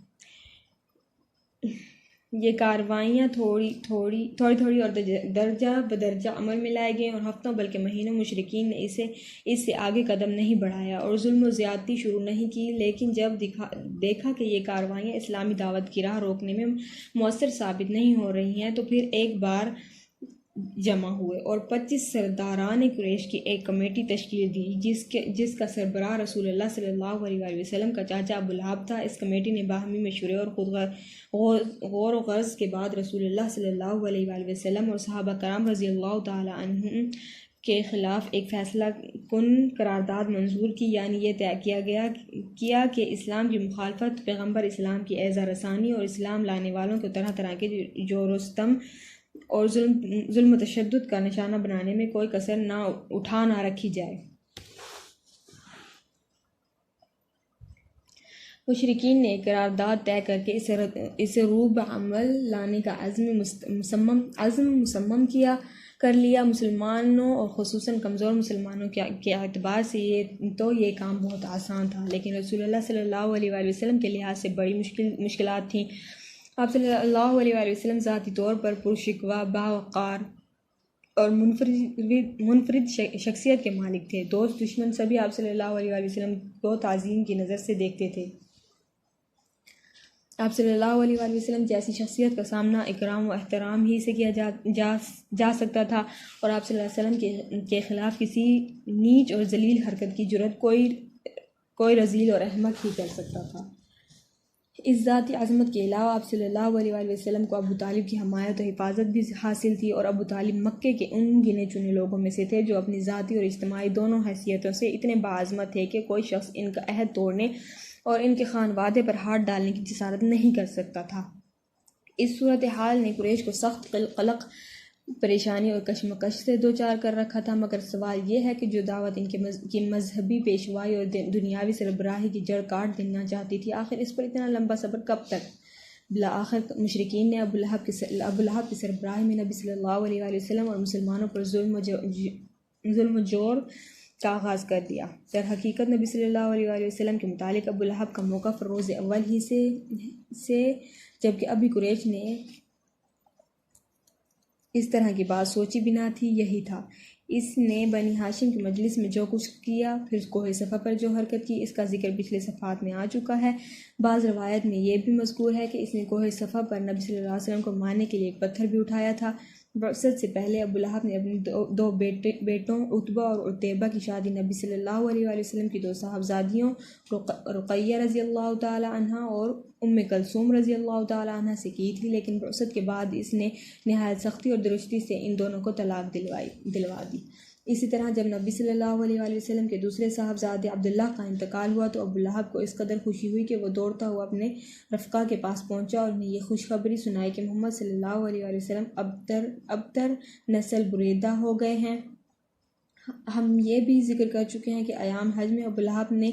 یہ کارروائیاں تھوڑی تھوڑی اور درجہ بدرجہ عمل میں لائے گئے، اور ہفتوں بلکہ مہینوں مشرکین نے اس سے آگے قدم نہیں بڑھایا اور ظلم و زیادتی شروع نہیں کی، لیکن جب دیکھا کہ یہ کارروائیاں اسلامی دعوت کی راہ روکنے میں مؤثر ثابت نہیں ہو رہی ہیں تو پھر ایک بار جمع ہوئے اور 25 سرداران قریش کی ایک کمیٹی تشکیل دی جس کا سربراہ رسول اللہ صلی اللہ علیہ وآلہ وسلم کا چاچا ابو لہب تھا۔ اس کمیٹی نے باہمی مشورے اور خود غور و غرض کے بعد رسول اللہ صلی اللہ علیہ وآلہ وسلم اور صحابہ کرام رضی اللہ تعالی عنہم کے خلاف ایک فیصلہ کن قرارداد منظور کی، یعنی یہ طے کیا کہ اسلام کی مخالفت، پیغمبر اسلام کی اعزاز رسانی اور اسلام لانے والوں کو طرح طرح کے جور و ستم اور ظلم و تشدد کا نشانہ بنانے میں کوئی کسر نہ رکھی جائے۔ مشرکین نے قرارداد طے کر کے اسے روح عمل لانے کا عزم مصمم کر لیا۔ مسلمانوں اور خصوصاً کمزور مسلمانوں کے اعتبار سے یہ کام بہت آسان تھا، لیکن رسول اللہ صلی اللہ علیہ وآلہ وسلم کے لحاظ سے بڑی مشکلات تھیں۔ آپ صلی اللہ علیہ وآلہ وسلم ذاتی طور پر پرشکوہ، باوقار اور منفرد شخصیت کے مالک تھے۔ دوست دشمن سبھی آپ صلی اللہ علیہ وآلہ وسلم کو تعظیم کی نظر سے دیکھتے تھے۔ آپ صلی اللہ علیہ وآلہ وسلم جیسی شخصیت کا سامنا اکرام و احترام ہی سے کیا جا سکتا تھا، اور آپ صلی اللہ علیہ وسلم کے خلاف کسی نیچ اور ذلیل حرکت کی جرأت کوئی رذیل اور احمق ہی کر سکتا تھا۔ اس ذاتی عظمت کے علاوہ آپ صلی اللہ علیہ وآلہ وسلم کو ابو طالب کی حمایت و حفاظت بھی حاصل تھی، اور ابو طالب مکے کے ان گنے چنے لوگوں میں سے تھے جو اپنی ذاتی اور اجتماعی دونوں حیثیتوں سے اتنے باعظمت تھے کہ کوئی شخص ان کا عہد توڑنے اور ان کے خانوادے پر ہاتھ ڈالنے کی جسارت نہیں کر سکتا تھا۔ اس صورتحال نے قریش کو سخت قلق، پریشانی اور کشمکش سے دوچار کر رکھا تھا، مگر سوال یہ ہے کہ جو دعوت ان کی مذہبی پیشوائی اور دنیاوی سربراہی کی جڑ کاٹ دینا چاہتی تھی، آخر اس پر اتنا لمبا صبر کب تک؟ بالآخر مشرکین نے ابو لہب کی سربراہی میں نبی صلی اللہ علیہ وآلہ وسلم اور مسلمانوں پر ظلم و جور کا آغاز کر دیا۔ در حقیقت نبی صلی اللہ علیہ وآلہ وسلم کے متعلق ابو لہب کا موقف روز اول ہی سے جبکہ ابھی قریش نے اس طرح کی بات سوچی بھی نہ تھی، یہی تھا۔ اس نے بنی ہاشم کی مجلس میں جو کچھ کیا، پھر کوہ صفا پر جو حرکت کی، اس کا ذکر پچھلے صفحات میں آ چکا ہے۔ بعض روایت میں یہ بھی مذکور ہے کہ اس نے کوہ صفا پر نبی صلی اللہ علیہ وسلم کو مارنے کے لیے ایک پتھر بھی اٹھایا تھا۔ بعثت سے پہلے ابو لہب نے اپنے دو بیٹوں عتبہ اور عتیبہ کی شادی نبی صلی اللہ علیہ وآلہ وسلم کی دو صاحبزادیوں رقیہ رضی اللہ تعالی عنہ اور ام کلثوم رضی اللہ تعالی عنہ سے کی تھی، لیکن بعثت کے بعد اس نے نہایت سختی اور درستی سے ان دونوں کو طلاق دلوا دی۔ اسی طرح جب نبی صلی اللہ علیہ وآلہ وسلم کے دوسرے صاحبزادے عبداللہ کا انتقال ہوا تو ابو لہب کو اس قدر خوشی ہوئی کہ وہ دوڑتا ہوا اپنے رفقا کے پاس پہنچا اور انہیں یہ خوشخبری سنائی کہ محمد صلی اللہ علیہ وآلہ وسلم ابتر نسل بریدہ ہو گئے ہیں۔ ہم یہ بھی ذکر کر چکے ہیں کہ ایام حج میں ابو لہب نے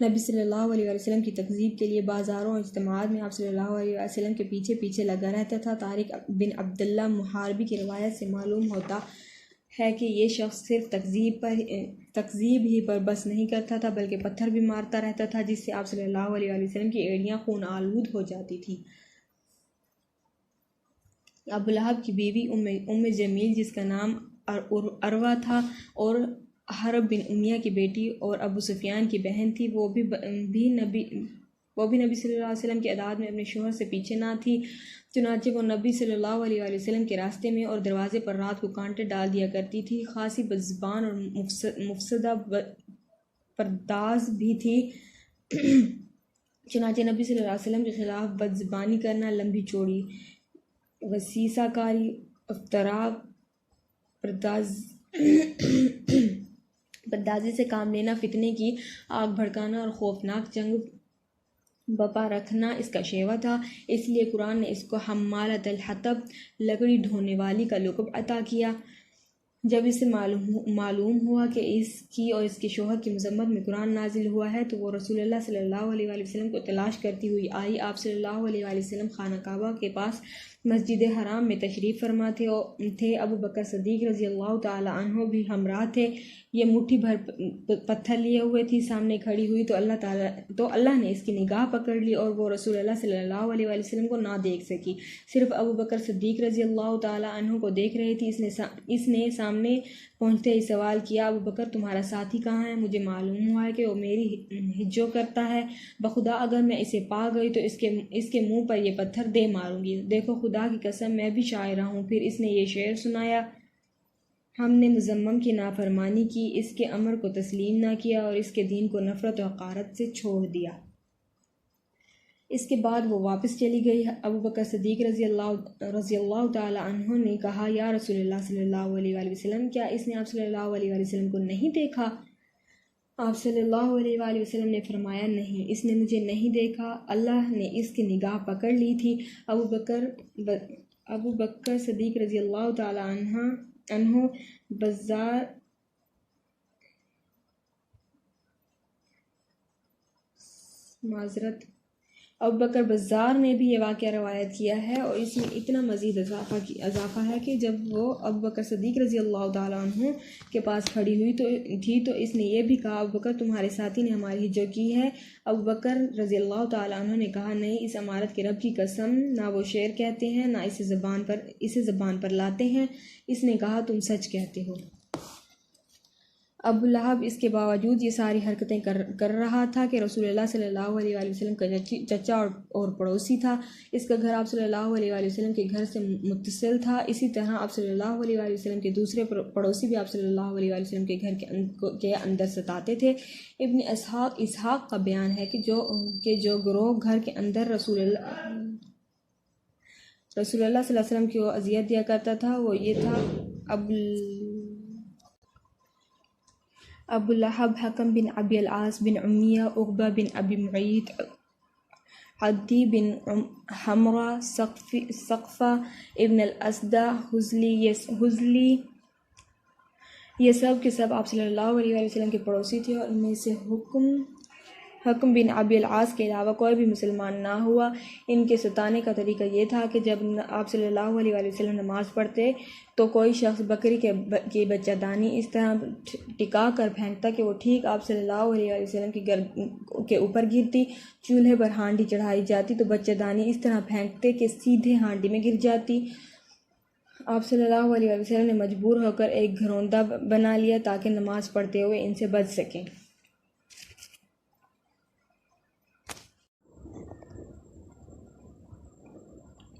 نبی صلی اللہ علیہ وآلہ وسلم کی تکذیب کے لیے بازاروں اور اجتماعات میں آپ صلی اللہ علیہ وآلہ وسلم کے پیچھے پیچھے لگا رہتا تھا۔ طارق بن عبداللہ محاربی کی روایت سے معلوم ہوتا ہے کہ یہ شخص صرف تکذیب ہی پر بس نہیں کرتا تھا بلکہ پتھر بھی مارتا رہتا تھا، جس سے آپ صلی اللہ علیہ وآلہ وسلم کی ایڑیاں خون آلود ہو جاتی تھیں۔ ابو لہب کی بیوی ام جمیل، جس کا نام عروہ تھا اور حرب بن امیہ کی بیٹی اور ابو سفیان کی بہن تھی، وہ بھی نبی صلی اللہ علیہ وسلم کی اعداد میں اپنے شوہر سے پیچھے نہ تھی، چنانچہ وہ نبی صلی اللہ علیہ وآلہ وسلم کے راستے میں اور دروازے پر رات کو کانٹے ڈال دیا کرتی تھی۔ خاصی بدزبان اور مفسدہ پرداز بھی تھی، چنانچہ نبی صلی اللہ علیہ وسلم کے خلاف بدزبانی کرنا، لمبی چوڑی وسیسہ کاری، افتراء، پردازی سے کام لینا، فتنے کی آگ بھڑکانا اور خوفناک جنگ بپا رکھنا اس کا شیوا تھا۔ اس لیے قرآن نے اس کو حمالۃ الحطب، لکڑی ڈھونے والی کا لقب عطا کیا۔ جب اسے معلوم ہوا کہ اس کی اور اس کے شوہر کی مذمت میں قرآن نازل ہوا ہے تو وہ رسول اللہ صلی اللہ علیہ وآلہ وسلم کو تلاش کرتی ہوئی آئی۔ آپ صلی اللہ علیہ وآلہ وسلم خانہ کعبہ کے پاس مسجد حرام میں تشریف فرما تھے۔ ابو بکر صدیق رضی اللہ تعالی عنہ بھی ہمراہ تھے۔ یہ مٹھی بھر پتھر لیے ہوئے تھی، سامنے کھڑی ہوئی تو اللہ نے اس کی نگاہ پکڑ لی اور وہ رسول اللہ صلی اللہ علیہ وآلہ وسلم کو نہ دیکھ سکی، صرف ابو بکر صدیق رضی اللہ تعالی عنہ کو دیکھ رہی تھی۔ اس نے سامنے پہنچتے ہی سوال کیا، ابو بکر تمہارا ساتھی کہاں ہے؟ مجھے معلوم ہوا ہے کہ وہ میری ہجو کرتا ہے، بخدا اگر میں اسے پا گئی تو اس کے منہ پر یہ پتھر دے ماروں گی۔ دیکھو خدا کی قسم میں بھی شاعرہ ہوں۔ پھر اس نے یہ شعر سنایا، ہم نے مذمم کی نافرمانی کی، اس کے امر کو تسلیم نہ کیا اور اس کے دین کو نفرت و حقارت سے چھوڑ دیا۔ اس کے بعد وہ واپس چلی گئی۔ ابو بکر صدیق رضی اللہ تعالی عنہ نے کہا، یا رسول اللہ صلی اللہ علیہ وآلہ وسلم، کیا اس نے آپ صلی اللہ علیہ وآلہ وسلم کو نہیں دیکھا؟ آپ صلی اللہ علیہ وآلہ وسلم نے فرمایا، نہیں، اس نے مجھے نہیں دیکھا، اللہ نے اس کی نگاہ پکڑ لی تھی۔ ابو بکر صدیق رضی اللہ تعالی عنہ ابو بکر بزار نے بھی یہ واقعہ روایت کیا ہے اور اس میں اتنا مزید اضافہ ہے کہ جب وہ ابو بکر صدیق رضی اللہ تعالیٰ عنہ کے پاس کھڑی ہوئی تھی تو اس نے یہ بھی کہا، ابو بکر تمہارے ساتھی نے ہماری ہجو کی ہے؟ ابو بکر رضی اللہ تعالیٰ عنہ نے کہا، نہیں، اس امارت کے رب کی قسم، نہ وہ شعر کہتے ہیں نہ اسے زبان پر لاتے ہیں۔ اس نے کہا، تم سچ کہتے ہو۔ ابو لہب اس کے باوجود یہ ساری حرکتیں کر رہا تھا کہ رسول اللہ صلی اللہ علیہ وآلہ وسلم کا چچا اور پڑوسی تھا۔ اس کا گھر آپ صلی اللہ علیہ وآلہ وسلم کے گھر سے متصل تھا۔ اسی طرح آپ صلی اللہ علیہ وآلہ وسلم کے دوسرے پڑوسی بھی آپ صلی اللہ علیہ وآلہ وسلم کے گھر کے اندر ستاتے تھے۔ ابن اسحاق کا بیان ہے کہ جو گروہ گھر کے اندر رسول اللہ صلی اللہ علیہ وسلم کو اذیت دیا کرتا تھا وہ یہ تھا: ابو لہب، حکم بن ابی العاص بن امیہ، عقبہ بن ابی معیط، عدی بن حمرہ، ثقفہ ابن الاسدہ، حزلی، یہ سب کے سب آپ صلی اللہ علیہ وآلہ وسلم کے پڑوسی تھے اور ان میں سے حکم بن ابی العاص کے علاوہ کوئی بھی مسلمان نہ ہوا۔ ان کے ستانے کا طریقہ یہ تھا کہ جب آپ صلی اللہ علیہ وآلہ وسلم نماز پڑھتے تو کوئی شخص بکری کی بچہ دانی اس طرح ٹکا کر پھینکتا کہ وہ ٹھیک آپ صلی اللہ علیہ وآلہ وسلم کے اوپر گرتی۔ چولہے پر ہانڈی چڑھائی جاتی تو بچہ دانی اس طرح پھینکتے کہ سیدھے ہانڈی میں گر جاتی۔ آپ صلی اللہ علیہ وآلہ وسلم نے مجبور ہو کر ایک گھروندہ بنا لیا تاکہ نماز پڑھتے ہوئے ان سے بچ سکیں۔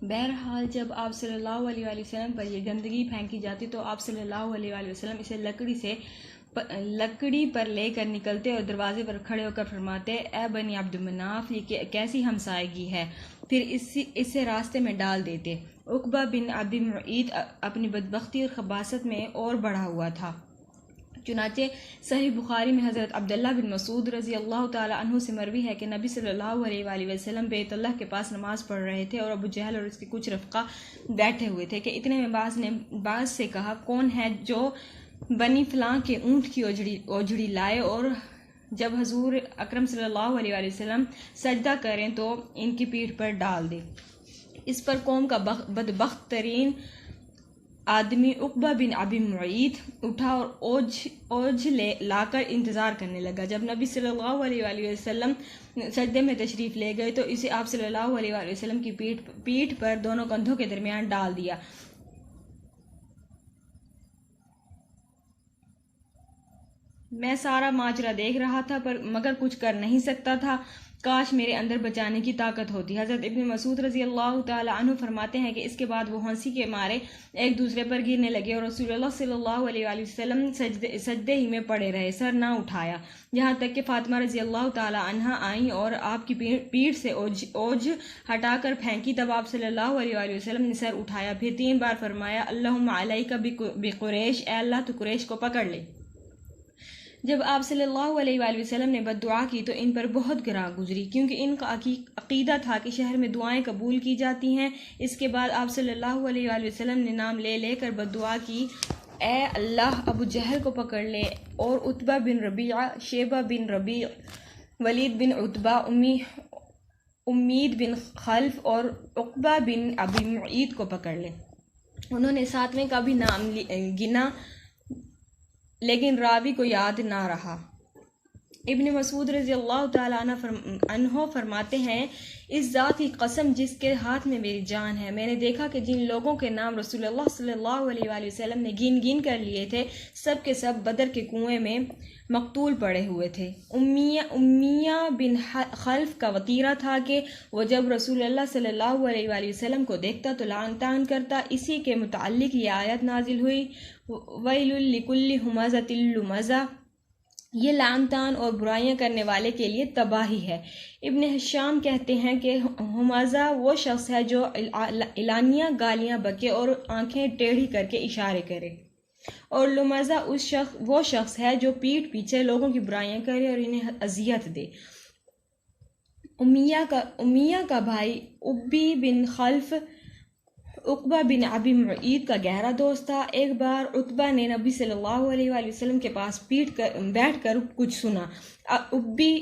بہرحال جب آپ صلی اللہ علیہ وآلہ وسلم پر یہ گندگی پھینکی جاتی تو آپ صلی اللہ علیہ وآلہ وسلم اسے لکڑی پر لے کر نکلتے اور دروازے پر کھڑے ہو کر فرماتے، اے بنی عبد مناف، یہ کیسی ہمسائیگی ہے، پھر اسے راستے میں ڈال دیتے۔ عقبہ بن ابی معیط اپنی بدبختی اور خباثت میں اور بڑھا ہوا تھا۔ چنانچہ صحیح بخاری میں حضرت عبداللہ بن مسعود رضی اللہ تعالی عنہ سے مروی ہے کہ نبی صلی اللہ علیہ وآلہ وسلم بیت اللہ کے پاس نماز پڑھ رہے تھے اور ابو جہل اور اس کے کچھ رفقا بیٹھے ہوئے تھے کہ اتنے میں بعض سے کہا، کون ہے جو بنی فلاں کے اونٹ کی اوجڑی لائے اور جب حضور اکرم صلی اللہ علیہ وآلہ وسلم سجدہ کریں تو ان کی پیٹھ پر ڈال دے۔ اس پر قوم کا بدبخت ترین آدمی عقبہ بن ابی معیط اٹھا اور اوجھ لا کر انتظار کرنے لگا۔ جب نبی صلی اللہ علیہ وآلہ وسلم سجدے میں تشریف لے گئے تو اسے آپ صلی اللہ علیہ وآلہ وسلم کی پیٹھ پر دونوں کندھوں کے درمیان ڈال دیا۔ میں سارا ماجرا دیکھ رہا تھا مگر کچھ کر نہیں سکتا تھا، کاش میرے اندر بچانے کی طاقت ہوتی۔ حضرت ابن مسعود رضی اللہ تعالی عنہ فرماتے ہیں کہ اس کے بعد وہ ہنسی کے مارے ایک دوسرے پر گرنے لگے اور رسول اللہ صلی اللہ علیہ وآلہ وسلم سجدے ہی میں پڑے رہے، سر نہ اٹھایا، یہاں تک کہ فاطمہ رضی اللہ تعالی عنہا آئیں اور آپ کی پیٹھ سے اوجھ ہٹا کر پھینکی، تب آپ صلی اللہ علیہ وآلہ وسلم نے سر اٹھایا، پھر 3 بار فرمایا، اللہم علیک بقریش، اے اللہ تو قریش کو پکڑ لے۔ جب آپ صلی اللہ علیہ وآلہ وسلم نے بد دعا کی تو ان پر بہت گراں گزری، کیونکہ ان کا عقیدہ تھا کہ شہر میں دعائیں قبول کی جاتی ہیں۔ اس کے بعد آپ صلی اللہ علیہ وآلہ وسلم نے نام لے کر بد دعا کی، اے اللہ ابو جہل کو پکڑ لے اور عتبہ بن ربیعہ، شیبہ بن ربیع، ولید بن عتبہ، امید بن خلف اور عقبہ بن ابی معیط کو پکڑ لے۔ انہوں نے 7ویں کا بھی نام گنا لیکن راوی کو یاد نہ رہا۔ ابن مسعود رضی اللہ تعالیٰ عنہ فرماتے ہیں، اس ذات کی قسم جس کے ہاتھ میں میری جان ہے، میں نے دیکھا کہ جن لوگوں کے نام رسول اللہ صلی اللہ علیہ وآلہ وسلم نے گن کر لیے تھے، سب کے سب بدر کے کنویں میں مقتول پڑے ہوئے تھے۔ امیہ بن خلف کا وطیرہ تھا کہ وہ جب رسول اللہ صلی اللہ علیہ وآلہ وسلم کو دیکھتا تو لعن طعن کرتا۔ اسی کے متعلق یہ آیت نازل ہوئی، وَيْلٌ لِكُلِّ هُمَزَةٍ لُمَزَةٍ، یہ لعن طعن اور برائیاں کرنے والے کے لیے تباہی ہے۔ ابن حشام کہتے ہیں کہ ہمازہ وہ شخص ہے جو اعلانیہ گالیاں بکے اور آنکھیں ٹیڑھی کر کے اشارے کرے، اور لمزہ وہ شخص ہے جو پیٹھ پیچھے لوگوں کی برائیاں کرے اور انہیں اذیت دے۔ امیہ کا بھائی ابی بن خلف عقبہ بن ابی معیط کا گہرا دوست تھا۔ ایک بار عتبہ نے نبی صلی اللہ علیہ وآلہ وسلم کے پاس بیٹھ کر کچھ سنا۔ ابی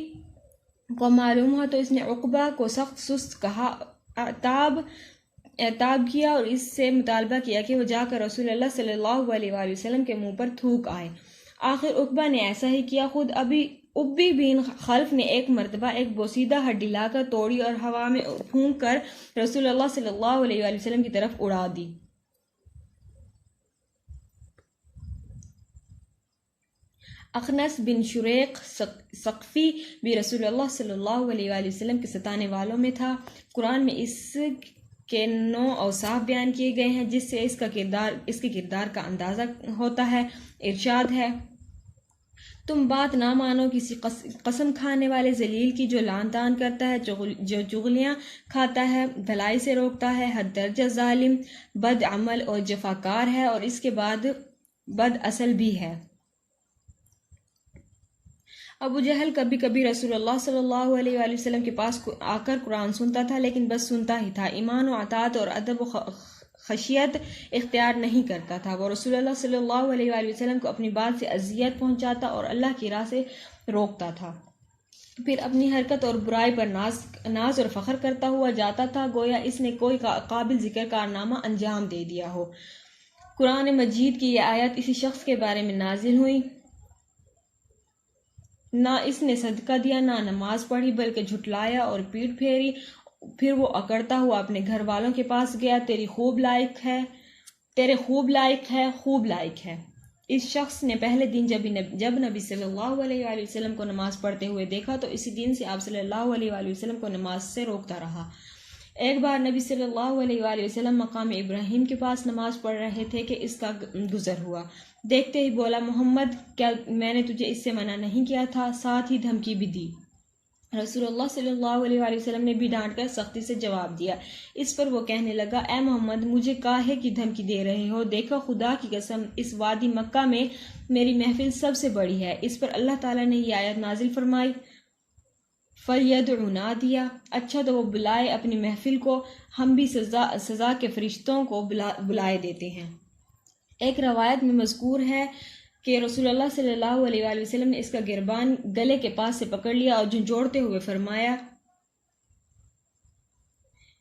کو معلوم ہوا تو اس نے عقبہ کو سخت سست کہا، اعتاب کیا اور اس سے مطالبہ کیا کہ وہ جا کر رسول اللہ صلی اللہ علیہ وآلہ وسلم کے منہ پر تھوک آئے۔ آخر عقبہ نے ایسا ہی کیا۔ خود ابی بن خلف نے ایک مرتبہ ایک بوسیدہ ہڈی لا کر توڑی اور ہوا میں پھونک کر رسول اللہ صلی اللہ علیہ وآلہ وسلم کی طرف اڑا دی۔ اخنس بن شریق ثقفی بھی رسول اللہ صلی اللہ علیہ وآلہ وسلم کے ستانے والوں میں تھا۔ قرآن میں اس کے 9 اوصاف بیان کیے گئے ہیں جس سے اس کے کردار کا اندازہ ہوتا ہے۔ ارشاد ہے، تم بات نہ مانو کسی قسم کھانے والے ذلیل کی جو لعن طعن کرتا ہے، جو چغلیاں کھاتا ہے، بھلائی سے روکتا ہے، حد درجہ ظالم، بد عمل اور جفاکار ہے، اور اس کے بعد بد اصل بھی ہے۔ ابو جہل کبھی کبھی رسول اللہ صلی اللہ علیہ وآلہ وسلم کے پاس آ کر قرآن سنتا تھا، لیکن بس سنتا ہی تھا، ایمان و اطاعت اور ادب و خشیت اختیار نہیں کرتا تھا۔ وہ رسول اللہ صلی اللہ علیہ وآلہ وسلم کو اپنی بات سے اذیت پہنچاتا اور اللہ کی راہ سے روکتا تھا، پھر اپنی حرکت اور برائی پر ناز اور فخر کرتا ہوا جاتا تھا، گویا اس نے کوئی قابل ذکر کارنامہ انجام دے دیا ہو۔ قرآن مجید کی یہ آیت اسی شخص کے بارے میں نازل ہوئی، نہ اس نے صدقہ دیا، نہ نماز پڑھی، بلکہ جھٹلایا اور پیٹھ پھیری۔ پھر وہ اکڑتا ہوا اپنے گھر والوں کے پاس گیا، تیرے خوب لائق ہے۔ اس شخص نے پہلے دن جب نبی صلی اللہ علیہ وآلہ وسلم کو نماز پڑھتے ہوئے دیکھا تو اسی دن سے آپ صلی اللہ علیہ وآلہ وسلم کو نماز سے روکتا رہا۔ ایک بار نبی صلی اللہ علیہ وآلہ وسلم مقام ابراہیم کے پاس نماز پڑھ رہے تھے کہ اس کا گزر ہوا۔ دیکھتے ہی بولا، محمد، کیا میں نے تجھے اس سے منع نہیں کیا تھا؟ ساتھ ہی دھمکی بھی دی۔ رسول اللہ صلی اللہ علیہ وآلہ وسلم نے بھی ڈانٹ کر سختی سے جواب دیا۔ اس پر وہ کہنے لگا، اے محمد، مجھے کاہے کی دھمکی دے رہے ہو؟ دیکھو، خدا کی قسم، اس وادی مکہ میں میری محفل سب سے بڑی ہے۔ اس پر اللہ تعالیٰ نے یہ آیت نازل فرمائی، فَلْيَدْعُ نَادِيَهُ، اچھا تو وہ بلائے اپنی محفل کو، ہم بھی سزا کے فرشتوں کو بلائے دیتے ہیں۔ ایک روایت میں مذکور ہے کہ رسول اللہ صلی اللہ علیہ وآلہ وسلم نے اس کا گربان گلے کے پاس سے پکڑ لیا اور جھنجھوڑتے ہوئے فرمایا،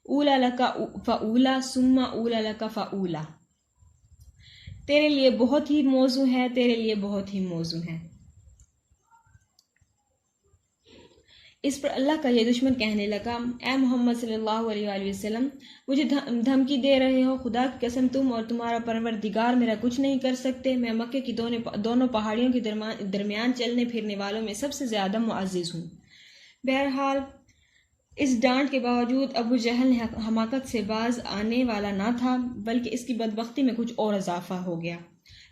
اولا لک فاولا ثم اولا لک فاولا، تیرے لیے بہت ہی موزوں ہے، تیرے لیے بہت ہی موزوں ہے۔ اس پر اللہ کا یہ دشمن کہنے لگا، اے محمد صلی اللہ علیہ وآلہ وسلم، مجھے دھمکی دے رہے ہو؟ خدا کی قسم، تم اور تمہارا پروردگار میرا کچھ نہیں کر سکتے۔ میں مکے کی دونوں پہاڑیوں کے درمیان چلنے پھرنے والوں میں سب سے زیادہ معزز ہوں۔ بہرحال اس ڈانٹ کے باوجود ابو جہل حماقت سے باز آنے والا نہ تھا، بلکہ اس کی بدبختی میں کچھ اور اضافہ ہو گیا۔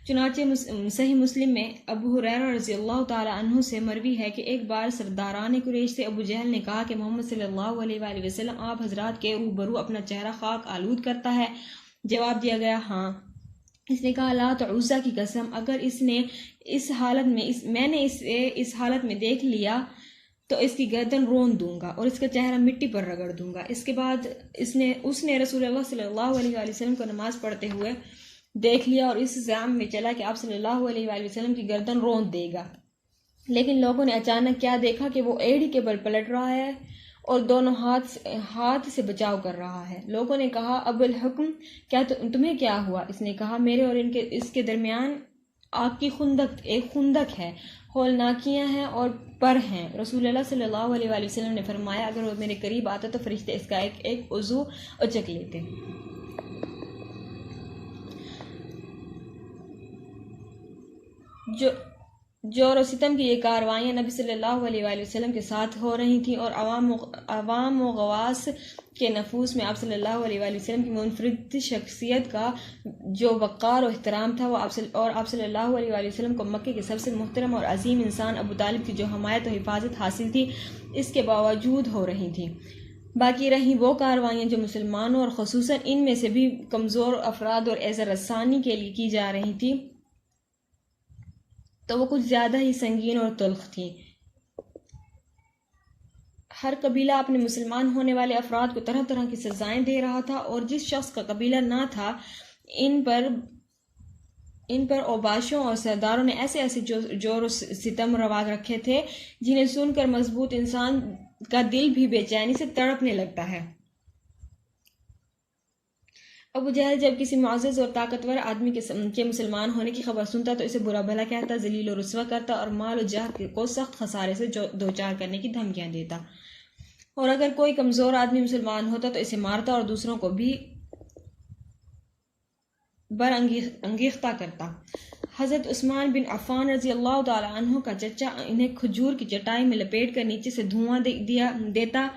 چنانچہ صحیح مسلم میں ابو ہریرہ رضی اللہ تعالی عنہ سے مروی ہے کہ ایک بار سرداران قریش سے ابو جہل نے کہا کہ محمد صلی اللہ علیہ وآلہ وسلم آپ حضرات کے روبرو اپنا چہرہ خاک آلود کرتا ہے؟ جواب دیا گیا، ہاں۔ اس نے کہا، لات اور عزیٰ کی قسم، اگر میں نے اسے اس حالت میں دیکھ لیا تو اس کی گردن رون دوں گا اور اس کا چہرہ مٹی پر رگڑ دوں گا۔ اس کے بعد اس نے رسول اللہ صلی اللہ علیہ وآلہ وسلم کو نماز پڑھتے ہوئے دیکھ لیا اور اس زعم میں چلا کہ آپ صلی اللہ علیہ وآلہ وسلم کی گردن رون دے گا، لیکن لوگوں نے اچانک کیا دیکھا کہ وہ ایڑی کے بل پلٹ رہا ہے اور دونوں ہاتھ سے بچاؤ کر رہا ہے۔ لوگوں نے کہا، ابو الحکم، کیا تمہیں کیا ہوا؟ اس نے کہا، میرے اور اس کے درمیان آگ کی ایک خندق ہے، ہولناکیاں ہیں اور پر ہیں۔ رسول اللہ صلی اللہ علیہ وآلہ وسلم نے فرمایا، اگر وہ میرے قریب آتا تو فرشتے اس کا ایک عضو اچک لیتے۔ جور و ستم کی یہ کاروائیاں نبی صلی اللہ علیہ وآلہ وسلم کے ساتھ ہو رہی تھیں اور عوام و غواص کے نفوس میں آپ صلی اللہ علیہ وآلہ وسلم کی منفرد شخصیت کا جو وقار و احترام تھا، وہ آپ صلی اللہ علیہ وآلہ وسلم کو مکے کے سب سے محترم اور عظیم انسان ابو طالب کی جو حمایت و حفاظت حاصل تھی، اس کے باوجود ہو رہی تھیں۔ باقی رہیں وہ کاروائیاں جو مسلمانوں اور خصوصاً ان میں سے بھی کمزور افراد اور اعزا رسانی کے لیے کی جا رہی تھیں، تو وہ کچھ زیادہ ہی سنگین اور تلخ تھیں۔ ہر قبیلہ اپنے مسلمان ہونے والے افراد کو طرح طرح کی سزائیں دے رہا تھا، اور جس شخص کا قبیلہ نہ تھا، ان پر اوباشوں اور سرداروں نے ایسے جور و ستم روا رکھے تھے جنہیں سن کر مضبوط انسان کا دل بھی بے چینی سے تڑپنے لگتا ہے۔ ابو جہل جب کسی معزز اور طاقتور آدمی کے مسلمان ہونے کی خبر سنتا تو اسے برا بھلا کہتا، ذلیل و رسوا کرتا اور مال و جاہ کو سخت خسارے سے دوچار کرنے کی دھمکیاں دیتا، اور اگر کوئی کمزور آدمی مسلمان ہوتا تو اسے مارتا اور دوسروں کو بھی برانگیختہ کرتا۔ حضرت عثمان بن عفان رضی اللہ تعالی عنہ کا چچا انہیں کھجور کی چٹائی میں لپیٹ کر نیچے سے دھواں دیتا۔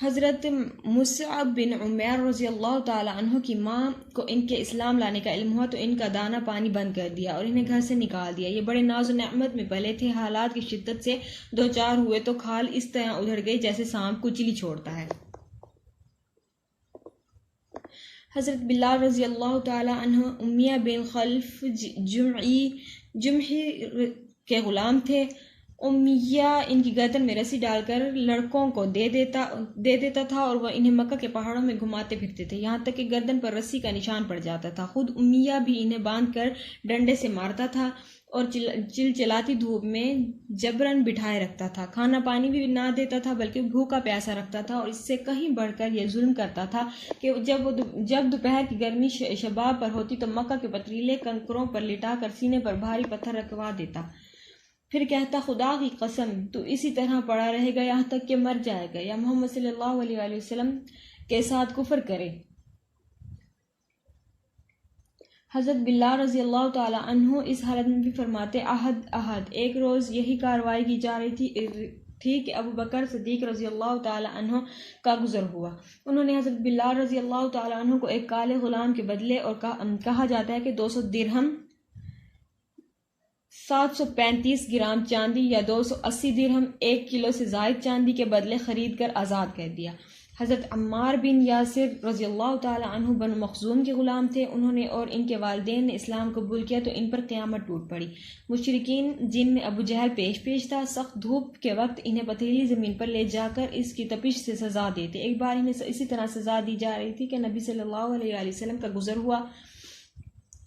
حضرت مصعب بن عمیر رضی اللہ تعالی عنہ کی ماں کو ان کے اسلام لانے کا علم ہوا تو ان کا دانا پانی بند کر دیا اور انہیں گھر سے نکال دیا۔ یہ بڑے ناز و نعمت میں پلے تھے، حالات کی شدت سے دوچار ہوئے تو کھال اس طرح ادھڑ گئی جیسے سانپ کچلی چھوڑتا ہے۔ حضرت بلال رضی اللہ تعالی عنہ امیہ بن خلف جمحی کے غلام تھے۔ امیہ ان کی گردن میں رسی ڈال کر لڑکوں کو دے دیتا تھا اور وہ انہیں مکہ کے پہاڑوں میں گھماتے پھرتے تھے، یہاں تک کہ گردن پر رسی کا نشان پڑ جاتا تھا۔ خود امیہ بھی انہیں باندھ کر ڈنڈے سے مارتا تھا اور چلچلاتی دھوپ میں جبراً بٹھائے رکھتا تھا۔ کھانا پانی بھی نہ دیتا تھا بلکہ بھوکا پیاسا رکھتا تھا، اور اس سے کہیں بڑھ کر یہ ظلم کرتا تھا کہ جب دوپہر کی گرمی شباب پر ہوتی تو مکہ کے پتریلے کنکروں پر لٹا کر سینے پر بھاری پتھر رکھوا دیتا، پھر کہتا، خدا کی قسم تو اسی طرح پڑا رہے گا یہاں تک کہ مر جائے گا یا محمد صلی اللہ علیہ وآلہ وسلم کے ساتھ کفر کرے۔ حضرت بلال رضی اللہ تعالی عنہ اس حالت میں بھی فرماتے، احد احد۔ ایک روز یہی کارروائی کی جا رہی تھی، تھی کہ ابو بکر صدیق رضی اللہ تعالی عنہ کا گزر ہوا۔ انہوں نے حضرت بلال رضی اللہ تعالی عنہ کو ایک کالے غلام کے بدلے، اور کہا جاتا ہے کہ 200 درہم 735 گرام چاندی یا 280 درہم 1 کلو سے زائد چاندی کے بدلے خرید کر آزاد کر دیا۔ حضرت عمار بن یاسر رضی اللہ تعالی عنہ بنو مخزوم کے غلام تھے۔ انہوں نے اور ان کے والدین نے اسلام قبول کیا تو ان پر قیامت ٹوٹ پڑی۔ مشرکین جن میں ابو جہل پیش تھا سخت دھوپ کے وقت انہیں پتھریلی زمین پر لے جا کر اس کی تپش سے سزا دیتے۔ ایک بار انہیں اسی طرح سزا دی جا رہی تھی کہ نبی صلی اللہ علیہ وآلہ وسلم کا گزر ہوا۔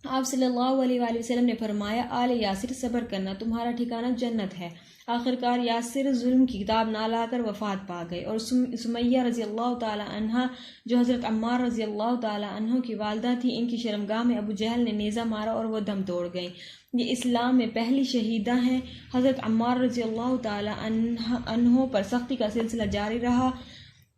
آپ صلی اللہ علیہ وآلہ وسلم نے فرمایا، آل یاسر صبر کرنا، تمہارا ٹھکانہ جنت ہے۔ آخرکار یاسر ظلم کی کتاب نہ لا کر وفات پا گئے، اور سمیہ رضی اللہ تعالی عنہ جو حضرت عمار رضی اللہ تعالی عنہ کی والدہ تھی، ان کی شرمگاہ میں ابو جہل نے نیزہ مارا اور وہ دم توڑ گئیں۔ یہ اسلام میں پہلی شہیدہ ہیں۔ حضرت عمار رضی اللہ تعالی عنہ پر سختی کا سلسلہ جاری رہا۔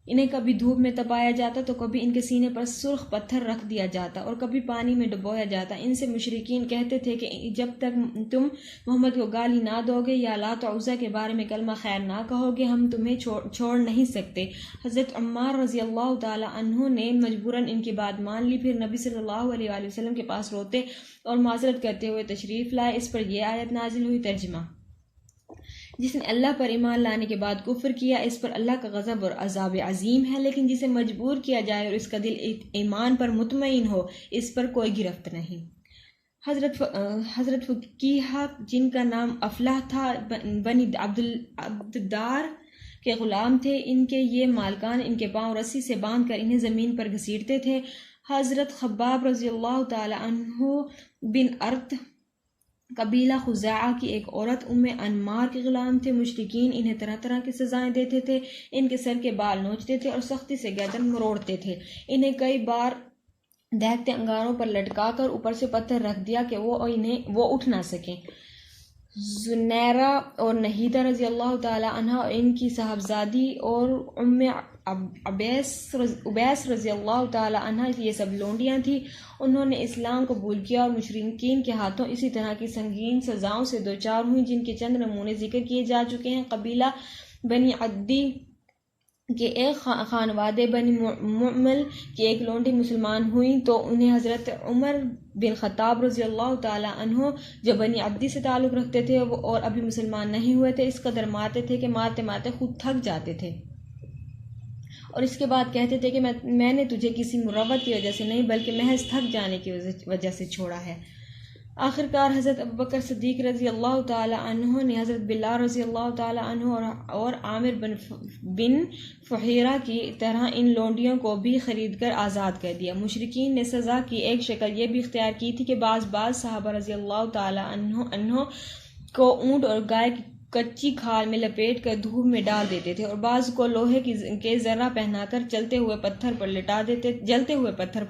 انہیں کبھی دھوپ میں تپایا جاتا تو کبھی ان کے سینے پر سرخ پتھر رکھ دیا جاتا اور کبھی پانی میں ڈبویا جاتا۔ ان سے مشرکین کہتے تھے کہ جب تک تم محمد کو گالی نہ دو گے یا لات و عزیٰ کے بارے میں کلمہ خیر نہ کہو گے، ہم تمہیں چھوڑ نہیں سکتے۔ حضرت عمار رضی اللہ تعالی عنہ نے مجبوراً ان کی بات مان لی، پھر نبی صلی اللہ علیہ وآلہ وسلم کے پاس روتے اور معذرت کرتے ہوئے تشریف لائے۔ اس پر یہ آیت نازل ہوئی۔ ترجمہ: جس نے اللہ پر ایمان لانے کے بعد کفر کیا، اس پر اللہ کا غضب اور عذاب عظیم ہے، لیکن جسے مجبور کیا جائے اور اس کا دل ایمان پر مطمئن ہو، اس پر کوئی گرفت نہیں۔ حضرت فقیہ جن کا نام افلاح تھا بنی عبدالدار کے غلام تھے۔ ان کے یہ مالکان ان کے پاؤں رسی سے باندھ کر انہیں زمین پر گھسیٹتے تھے۔ حضرت خباب رضی اللہ تعالی عنہ بن ارت قبیلہ خزاعہ کی ایک عورت ام انمار کے غلام تھے۔ مشرکین انہیں طرح طرح کی سزائیں دیتے تھے، ان کے سر کے بال نوچتے تھے اور سختی سے گردن مروڑتے تھے۔ انہیں کئی بار دہکتے انگاروں پر لٹکا کر اوپر سے پتھر رکھ دیا کہ وہ اٹھ نہ سکیں۔ زنیرہ اور نہیدہ رضی اللہ تعالی عنہ اور ان کی صاحبزادی اور ام عبیس رضی اللہ تعالی عنہ یہ سب لونڈیاں تھیں۔ انہوں نے اسلام قبول کیا اور مشرکین کے ہاتھوں اسی طرح کی سنگین سزاؤں سے دوچار ہوئیں، جن کے چند نمونے ذکر کیے جا چکے ہیں۔ قبیلہ بنی عدی کہ ایک خانوادے بنی معمل کی ایک لونڈی مسلمان ہوئیں تو انہیں حضرت عمر بن خطاب رضی اللہ تعالی عنہ جو بنی عبدی سے تعلق رکھتے تھے اور ابھی مسلمان نہیں ہوئے تھے، اس قدر مارتے تھے کہ مارتے مارتے خود تھک جاتے تھے اور اس کے بعد کہتے تھے کہ میں نے تجھے کسی مروت کی وجہ سے نہیں بلکہ محض تھک جانے کی وجہ سے چھوڑا ہے۔ آخرکار حضرت ابوبکر صدیق رضی اللہ تعالی عنہ نے حضرت بلال رضی اللہ تعالی عنہ اور عامر بن فہیرہ کی طرح ان لونڈیوں کو بھی خرید کر آزاد کر دیا۔ مشرکین نے سزا کی ایک شکل یہ بھی اختیار کی تھی کہ بعض صحابہ رضی اللہ تعالی عنہ کو اونٹ اور گائے کی کچی کھال میں لپیٹ کر دھوپ میں ڈال دیتے تھے اور بعض کو لوہے کے ذرہ پہنا کر جلتے ہوئے پتھر پر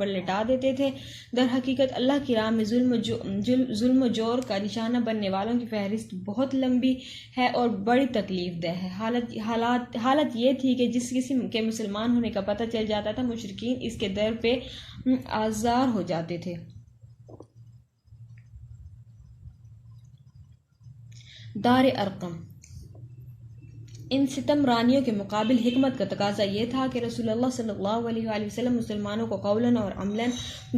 لٹا دیتے تھے۔ در حقیقت اللہ کی راہ میں ظلم و جور کا نشانہ بننے والوں کی فہرست بہت لمبی ہے اور بڑی تکلیف دہ ہے۔ حالت یہ تھی کہ جس کسی کے مسلمان ہونے کا پتہ چل جاتا تھا، مشرکین اس کے در پہ آزار ہو جاتے تھے۔ دار ارقم: ان ستم رانیوں کے مقابل حکمت کا تقاضا یہ تھا کہ رسول اللہ صلی اللہ علیہ وآلہ وسلم مسلمانوں کو قولاً اور عملاً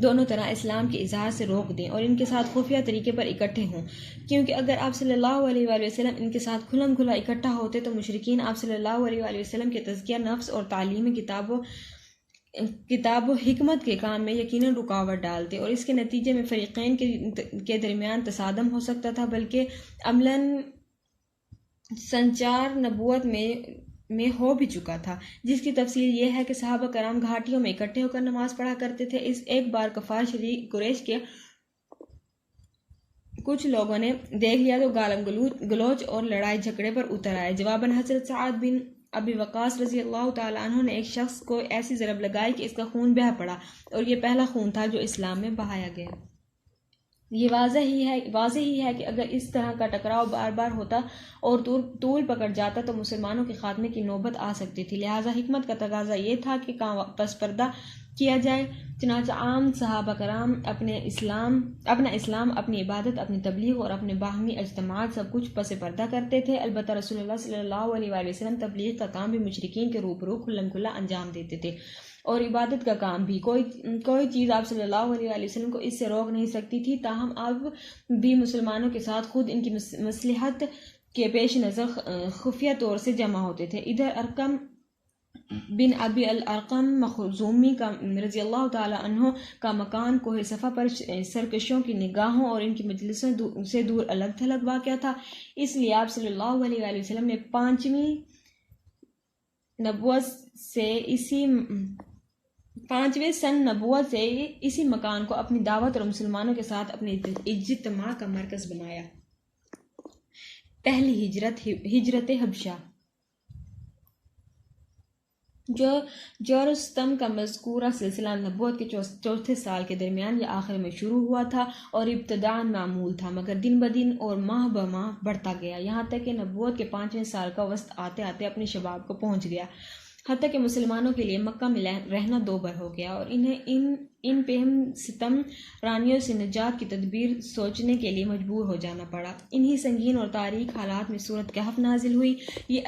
دونوں طرح اسلام کے اظہار سے روک دیں اور ان کے ساتھ خفیہ طریقے پر اکٹھے ہوں، کیونکہ اگر آپ صلی اللہ علیہ وآلہ وسلم ان کے ساتھ کھلم کھلا اکٹھا ہوتے تو مشرکین آپ صلی اللہ علیہ وآلہ وسلم کے تزکیہ نفس اور تعلیم کتاب و حکمت کے کام میں یقیناً رکاوٹ ڈالتے اور اس کے نتیجے میں فریقین کے درمیان تصادم ہو سکتا تھا، بلکہ عملاً سنچار نبوت میں ہو بھی چکا تھا، جس کی تفصیل یہ ہے کہ صحابہ کرام گھاٹیوں میں اکٹھے ہو کر نماز پڑھا کرتے تھے۔ ایک بار کفار شریک قریش کے کچھ لوگوں نے دیکھ لیا تو گالم گلوچ اور لڑائی جھگڑے پر اتر آئے۔ جواباً حضرت سعد بن ابی وقاص رضی اللہ تعالی عنہ نے ایک شخص کو ایسی ضرب لگائی کہ اس کا خون بہہ پڑا اور یہ پہلا خون تھا جو اسلام میں بہایا گیا۔ یہ واضح ہی ہے کہ اگر اس طرح کا ٹکراؤ بار بار ہوتا اور طول پکڑ جاتا تو مسلمانوں کے خاتمے کی نوبت آ سکتی تھی، لہٰذا حکمت کا تقاضا یہ تھا کہ کام پس پردہ کیا جائے۔ چنانچہ عام صحابہ کرام اپنا اسلام، اپنی عبادت، اپنی تبلیغ اور اپنے باہمی اجتماعات سب کچھ پس پردہ کرتے تھے۔ البتہ رسول اللہ صلی اللہ علیہ وآلہ وسلم تبلیغ کا کام بھی مشرکین کے روبرو کھلم کھلا انجام دیتے تھے، اور عبادت کا کام بھی۔ کوئی چیز آپ صلی اللہ علیہ وآلہ وسلم کو اس سے روک نہیں سکتی تھی، تاہم اب بھی مسلمانوں کے ساتھ خود ان کی مصلحت کے پیش نظر خفیہ طور سے جمع ہوتے تھے۔ ادھر ارقم بن ابی الارقم مخزومی کا رضی اللہ تعالی عنہ کا مکان کوہ صفا پر سرکشوں کی نگاہوں اور ان کی مجلسوں سے دور الگ تھلگ واقع تھا، اس لیے آپ صلی اللہ علیہ وآلہ وسلم نے پانچویں سن نبوت سے اسی مکان کو اپنی دعوت اور مسلمانوں کے ساتھ اپنے اجتماع کا مرکز بنایا۔ پہلی ہجرت حبشہ۔ جو رستم کا مذکورہ سلسلہ نبوت کے چوتھے سال کے درمیان یا آخر میں شروع ہوا تھا اور ابتداءً معمول تھا، مگر دن بدن اور ماہ بماہ بڑھتا گیا، یہاں تک کہ نبوت کے 5ویں سال کا وسط آتے آتے اپنے شباب کو پہنچ گیا، حتیٰ کہ مسلمانوں کے لیے مکہ میں رہنا 2 بر ہو گیا اور انہیں ان پہ ہم ستم رانیوں سے نجات کی تدبیر سوچنے کے لیے مجبور ہو جانا پڑا۔ انہی سنگین اور تاریک حالات میں سورۃ کہف نازل ہوئی۔ یہ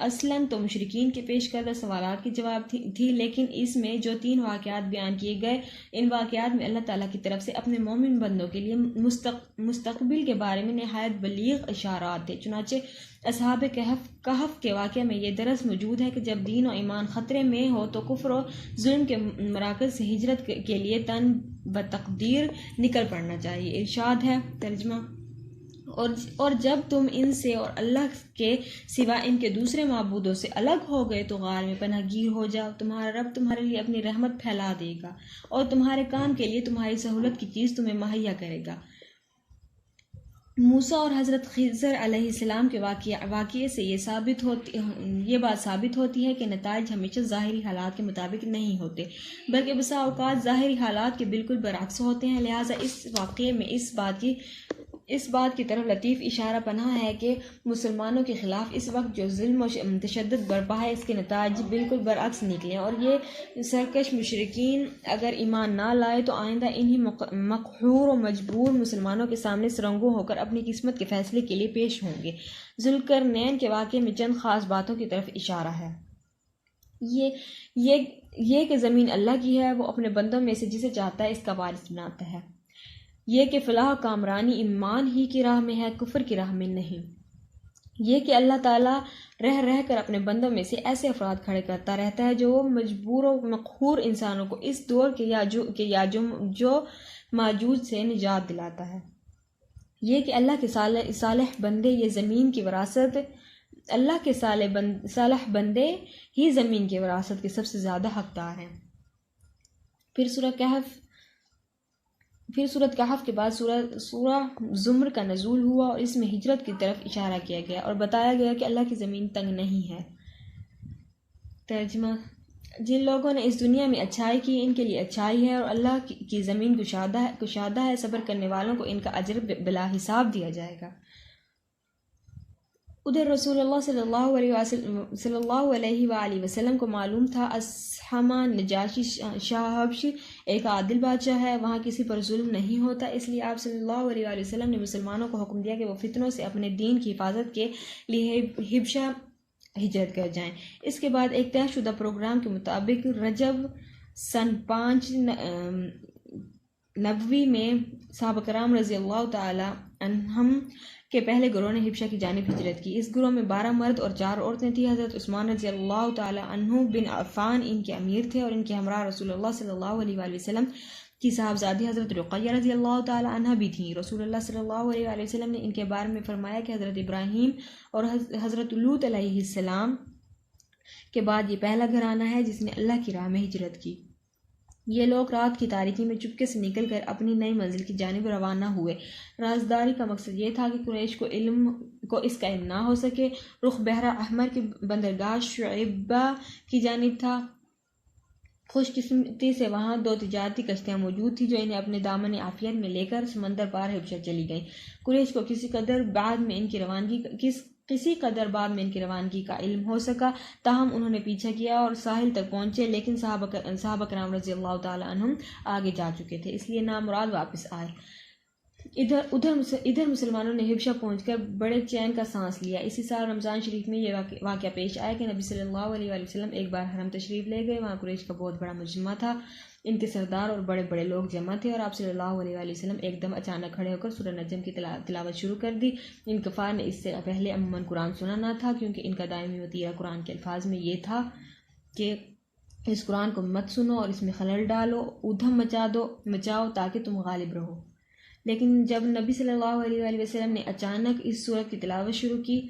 اصلاً تو مشرکین کے پیش کردہ سوالات کے جواب تھی، لیکن اس میں جو 3 واقعات بیان کیے گئے، ان واقعات میں اللہ تعالیٰ کی طرف سے اپنے مومن بندوں کے لیے مستقبل کے بارے میں نہایت بلیغ اشارات تھے۔ چنانچہ اصحاب کہف کے واقعہ میں یہ درس موجود ہے کہ جب دین و ایمان خطرے میں ہو تو کفر و ظلم کے مراکز سے ہجرت کے لیے تن بتقدیر نکل پڑنا چاہیے۔ ارشاد ہے ترجمہ: اور جب تم ان سے اور اللہ کے سوا ان کے دوسرے معبودوں سے الگ ہو گئے تو غار میں پناہ گیر ہو جاؤ، تمہارا رب تمہارے لیے اپنی رحمت پھیلا دے گا اور تمہارے کام کے لیے تمہاری سہولت کی چیز تمہیں مہیا کرے گا۔ موسیٰ اور حضرت خضر علیہ السلام کے واقعے سے یہ بات ثابت ہوتی ہے کہ نتائج ہمیشہ ظاہری حالات کے مطابق نہیں ہوتے، بلکہ بسا اوقات ظاہری حالات کے بالکل برعکس ہوتے ہیں۔ لہٰذا اس واقعے میں اس بات کی طرف لطیف اشارہ پنہاں ہے کہ مسلمانوں کے خلاف اس وقت جو ظلم و تشدد برپا ہے، اس کے نتائج بالکل برعکس نکلے، اور یہ سرکش مشرکین اگر ایمان نہ لائے تو آئندہ انہی مقہور و مجبور مسلمانوں کے سامنے سرنگوں ہو کر اپنی قسمت کے فیصلے کے لیے پیش ہوں گے۔ ذوالقرنین کے واقعے میں چند خاص باتوں کی طرف اشارہ ہے۔ یہ کہ زمین اللہ کی ہے، وہ اپنے بندوں میں سے جسے چاہتا ہے اس کا وارث بناتا ہے۔ یہ کہ فلاح و کامرانی ایمان ہی کی راہ میں ہے، کفر کی راہ میں نہیں۔ یہ کہ اللہ تعالیٰ رہ کر اپنے بندوں میں سے ایسے افراد کھڑے کرتا رہتا ہے جو مجبور و مقہور انسانوں کو اس دور کے یاجوج ماجوج سے نجات دلاتا ہے۔ یہ کہ اللہ کے صالح بندے یہ زمین کی وراثت اللہ کے صالح بندے ہی زمین کی وراثت کے سب سے زیادہ حقدار ہیں۔ پھر سورۃ کہف کے بعد سورہ زمر کا نزول ہوا اور اس میں ہجرت کی طرف اشارہ کیا گیا اور بتایا گیا کہ اللہ کی زمین تنگ نہیں ہے۔ ترجمہ: جن لوگوں نے اس دنیا میں اچھائی کی ان کے لیے اچھائی ہے اور اللہ کی زمین کشادہ ہے، صبر کرنے والوں کو ان کا اجر بلا حساب دیا جائے گا۔ ادھر رسول اللہ صلی اللہ علیہ وآلہ وسلم کو معلوم تھا اسحمہ نجاشی شاہ حبش ایک عادل بادشاہ ہے، وہاں کسی پر ظلم نہیں ہوتا، اس لیے آپ صلی اللہ علیہ وآلہ وسلم نے مسلمانوں کو حکم دیا کہ وہ فتنوں سے اپنے دین کی حفاظت کے لیے حبشہ ہجرت کر جائیں۔ اس کے بعد ایک طے شدہ پروگرام کے مطابق رجب سن 5 نبوی میں صحابہ کرام رضی اللہ تعالی عنہم کے پہلے گروہ نے حبشہ کی جانب ہجرت کی۔ اس گروہ میں 12 مرد اور 4 عورتیں تھیں۔ حضرت عثمان رضی اللہ تعالی عنہ بن عفان ان کے امیر تھے اور ان کے ہمراہ رسول اللہ صلی اللہ علیہ وآلہ وسلم کی صاحبزادی حضرت رقیہ رضی اللہ تعالی عنہ بھی تھیں۔ رسول اللہ صلی اللہ علیہ وآلہ وسلم نے ان کے بارے میں فرمایا کہ حضرت ابراہیم اور حضرت لوط علیہ السلام کے بعد یہ پہلا گھرانہ ہے جس نے اللہ کی راہ میں ہجرت کی۔ یہ لوگ رات کی تاریکی میں چپکے سے نکل کر اپنی نئی منزل کی جانب روانہ ہوئے۔ رازداری کا مقصد یہ تھا کہ قریش کو اس کا علم نہ ہو سکے۔ رخ بحر احمر کی بندرگاہ شعیبہ کی جانب تھا۔ خوش قسمتی سے وہاں 2 تجارتی کشتیاں موجود تھیں جو انہیں اپنے دامن عافیت میں لے کر سمندر پار حبشہ چلی گئیں۔ قریش کو کسی قدر بعد میں ان کی روانگی کا علم ہو سکا، تاہم انہوں نے پیچھا کیا اور ساحل تک پہنچے، لیکن صحابہ کرام رضی اللہ تعالی عنہم آگے جا چکے تھے، اس لیے نامراد واپس آئے۔ ادھر مسلمانوں نے حبشہ پہنچ کر بڑے چین کا سانس لیا۔ اسی سال رمضان شریف میں یہ واقعہ پیش آیا کہ نبی صلی اللہ علیہ وآلہ وسلم ایک بار حرم تشریف لے گئے۔ وہاں قریش کا بہت بڑا مجمع تھا، ان کے سردار اور بڑے بڑے لوگ جمع تھے، اور آپ صلی اللہ علیہ وآلہ وسلم ایک دم اچانک کھڑے ہو کر سورہ نجم کی تلاوت شروع کر دی۔ ان کفار نے اس سے پہلے عموماً قرآن سنا نہ تھا، کیونکہ ان کا دائمی وتیرہ قرآن کے الفاظ میں یہ تھا کہ اس قرآن کو مت سنو اور اس میں خلل ڈالو، ادھم مچاؤ تاکہ تم غالب رہو۔ لیکن جب نبی صلی اللہ علیہ وآلہ وسلم نے اچانک اس سورت کی تلاوت شروع کی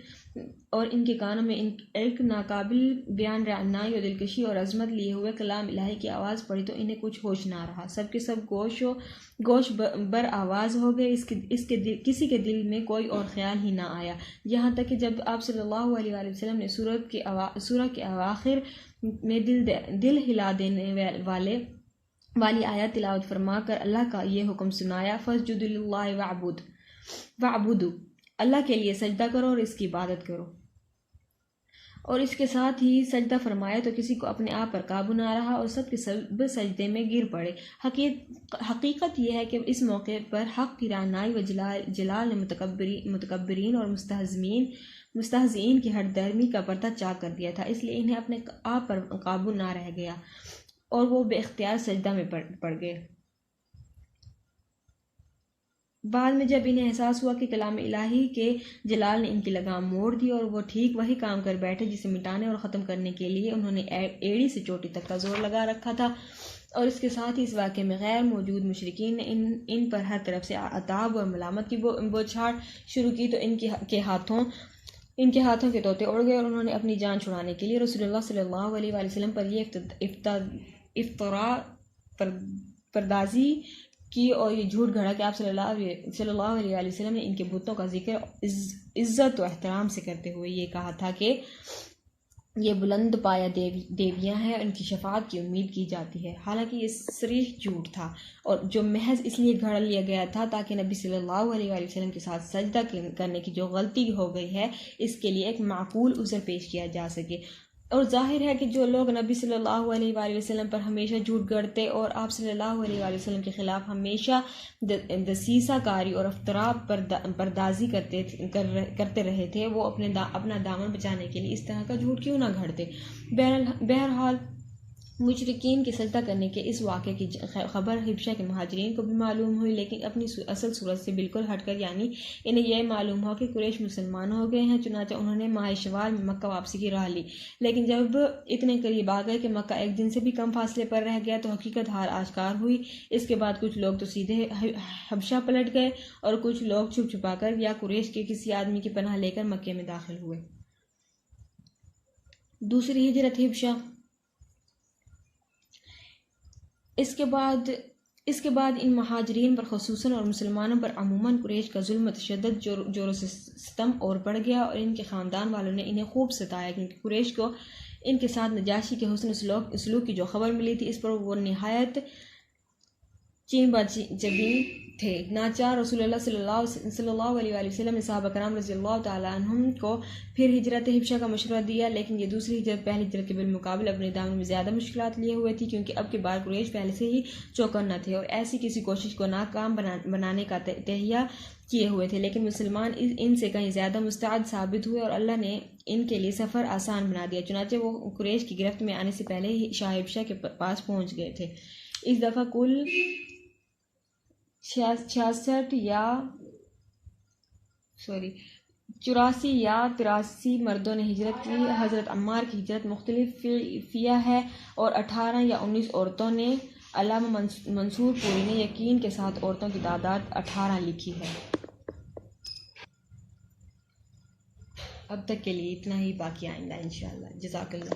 اور ان کے کانوں میں ایک ناقابل بیان رعنائی اور دلکشی اور عظمت لیے ہوئے کلام الہی کی آواز پڑی تو انہیں کچھ ہوش نہ رہا، سب کے سب گوش بر آواز ہو گئے، کسی کے دل میں کوئی اور خیال ہی نہ آیا، یہاں تک کہ جب آپ صلی اللہ علیہ وآلہ وسلم نے سورہ کے اواخر میں دل ہلا دینے والی آیت تلاوت فرما کر اللہ کا یہ حکم سنایا، فَاسْجُدُوا لِلَّهِ وَاعْبُدُوا، اللہ کے لیے سجدہ کرو اور اس کی عبادت کرو، اور اس کے ساتھ ہی سجدہ فرمایا تو کسی کو اپنے آپ پر قابو نہ رہا اور سب کے سب سجدے میں گر پڑے۔ حقیقت یہ ہے کہ اس موقع پر حق کی رعنائی و جلال نے متکبرین اور مستہزئین کی ہٹ درمی کا پردہ چاک کر دیا تھا، اس لیے انہیں اپنے آپ پر قابو نہ رہ گیا اور وہ بے اختیار سجدہ میں پڑ گئے۔ بعد میں جب انہیں احساس ہوا کہ کلام الہی کے جلال نے ان کی لگام موڑ دی اور وہ ٹھیک وہی کام کر بیٹھے جسے مٹانے اور ختم کرنے کے لیے انہوں نے ایڑی سے چوٹی تک کا زور لگا رکھا تھا، اور اس کے ساتھ ہی اس واقعے میں غیر موجود مشرکین نے ان پر ہر طرف سے عتاب اور ملامت کی بوچھاڑ شروع کی، تو ان کے ہاتھوں کے طوطے اڑ گئے اور انہوں نے اپنی جان چھڑانے کے لیے رسول اللہ صلی اللہ علیہ وآلہ وسلم پر یہ افتراء پردازی کی اور یہ جھوٹ گھڑا کہ آپ صلی اللہ علیہ وآلہ وسلم نے ان کے بتوں کا ذکر عزت و احترام سے کرتے ہوئے یہ کہا تھا کہ یہ بلند پایہ دیویاں ہیں اور ان کی شفاعت کی امید کی جاتی ہے، حالانکہ یہ صریح جھوٹ تھا اور جو محض اس لیے گھڑ لیا گیا تھا تاکہ نبی صلی اللہ علیہ وآلہ وسلم کے ساتھ سجدہ کرنے کی جو غلطی ہو گئی ہے اس کے لیے ایک معقول عذر پیش کیا جا سکے۔ اور ظاہر ہے کہ جو لوگ نبی صلی اللہ علیہ وآلہ وسلم پر ہمیشہ جھوٹ گڑتے اور آپ صلی اللہ علیہ وآلہ وسلم کے خلاف ہمیشہ دسیسہ کاری اور افتراء پردازی کرتے رہے تھے، وہ اپنا دامن بچانے کے لیے اس طرح کا جھوٹ کیوں نہ گھڑتے۔ بہرحال مشرکین کے سجدہ کرنے کے اس واقعے کی خبر حبشہ کے مہاجرین کو بھی معلوم ہوئی، لیکن اپنی اصل صورت سے بالکل ہٹ کر، یعنی انہیں یہ معلوم ہوا کہ قریش مسلمان ہو گئے ہیں، چنانچہ انہوں نے ماہ شوال میں مکہ واپسی کی راہ لی، لیکن جب اتنے قریب آ گئے کہ مکہ ایک دن سے بھی کم فاصلے پر رہ گیا تو حقیقت حال آشکار ہوئی۔ اس کے بعد کچھ لوگ تو سیدھے حبشہ پلٹ گئے اور کچھ لوگ چھپ چھپا کر یا قریش کے کسی آدمی کی پناہ لے کر مکے میں داخل ہوئے۔ دوسری ہجرت حبشہ۔ اس کے بعد ان مہاجرین پر خصوصاً اور مسلمانوں پر عموماً قریش کا ظلم و تشدد جور و ستم اور بڑھ گیا، اور ان کے خاندان والوں نے انہیں خوب ستایا، کیونکہ قریش کو ان کے ساتھ نجاشی کے حسن سلوک کی جو خبر ملی تھی اس پر وہ نہایت چین جبین تھے۔ ناچار رسول اللہ صلی اللہ علیہ وآلہ وسلم نے صحابہ کرام رضی اللہ تعالی عنہم کو پھر ہجرت حبشہ کا مشورہ دیا، لیکن یہ دوسری ہجرت پہلی ہجرت کے بالمقابل اپنے دامن میں زیادہ مشکلات لیے ہوئے تھی، کیونکہ اب کے بار قریش پہلے سے ہی چوکنا تھے اور ایسی کسی کوشش کو ناکام بنانے کا تہیہ کیے ہوئے تھے، لیکن مسلمان ان سے کہیں زیادہ مستعد ثابت ہوئے اور اللہ نے ان کے لیے سفر آسان بنا دیا، چنانچہ وہ قریش کی گرفت میں آنے سے پہلے ہی شاہ حبشہ کے پاس پہنچ گئے تھے۔ اس دفعہ کل 84 یا 83 مردوں نے ہجرت کی۔ حضرت عمار کی ہجرت مختلف فیہ ہے اور 18 یا 19 عورتوں نے۔ علامہ منصور پوری نے یقین کے ساتھ عورتوں کی تعداد 18 لکھی ہے۔ اب تک کے لیے اتنا ہی، باقی آئندہ انشاءاللہ۔ جزاک اللہ۔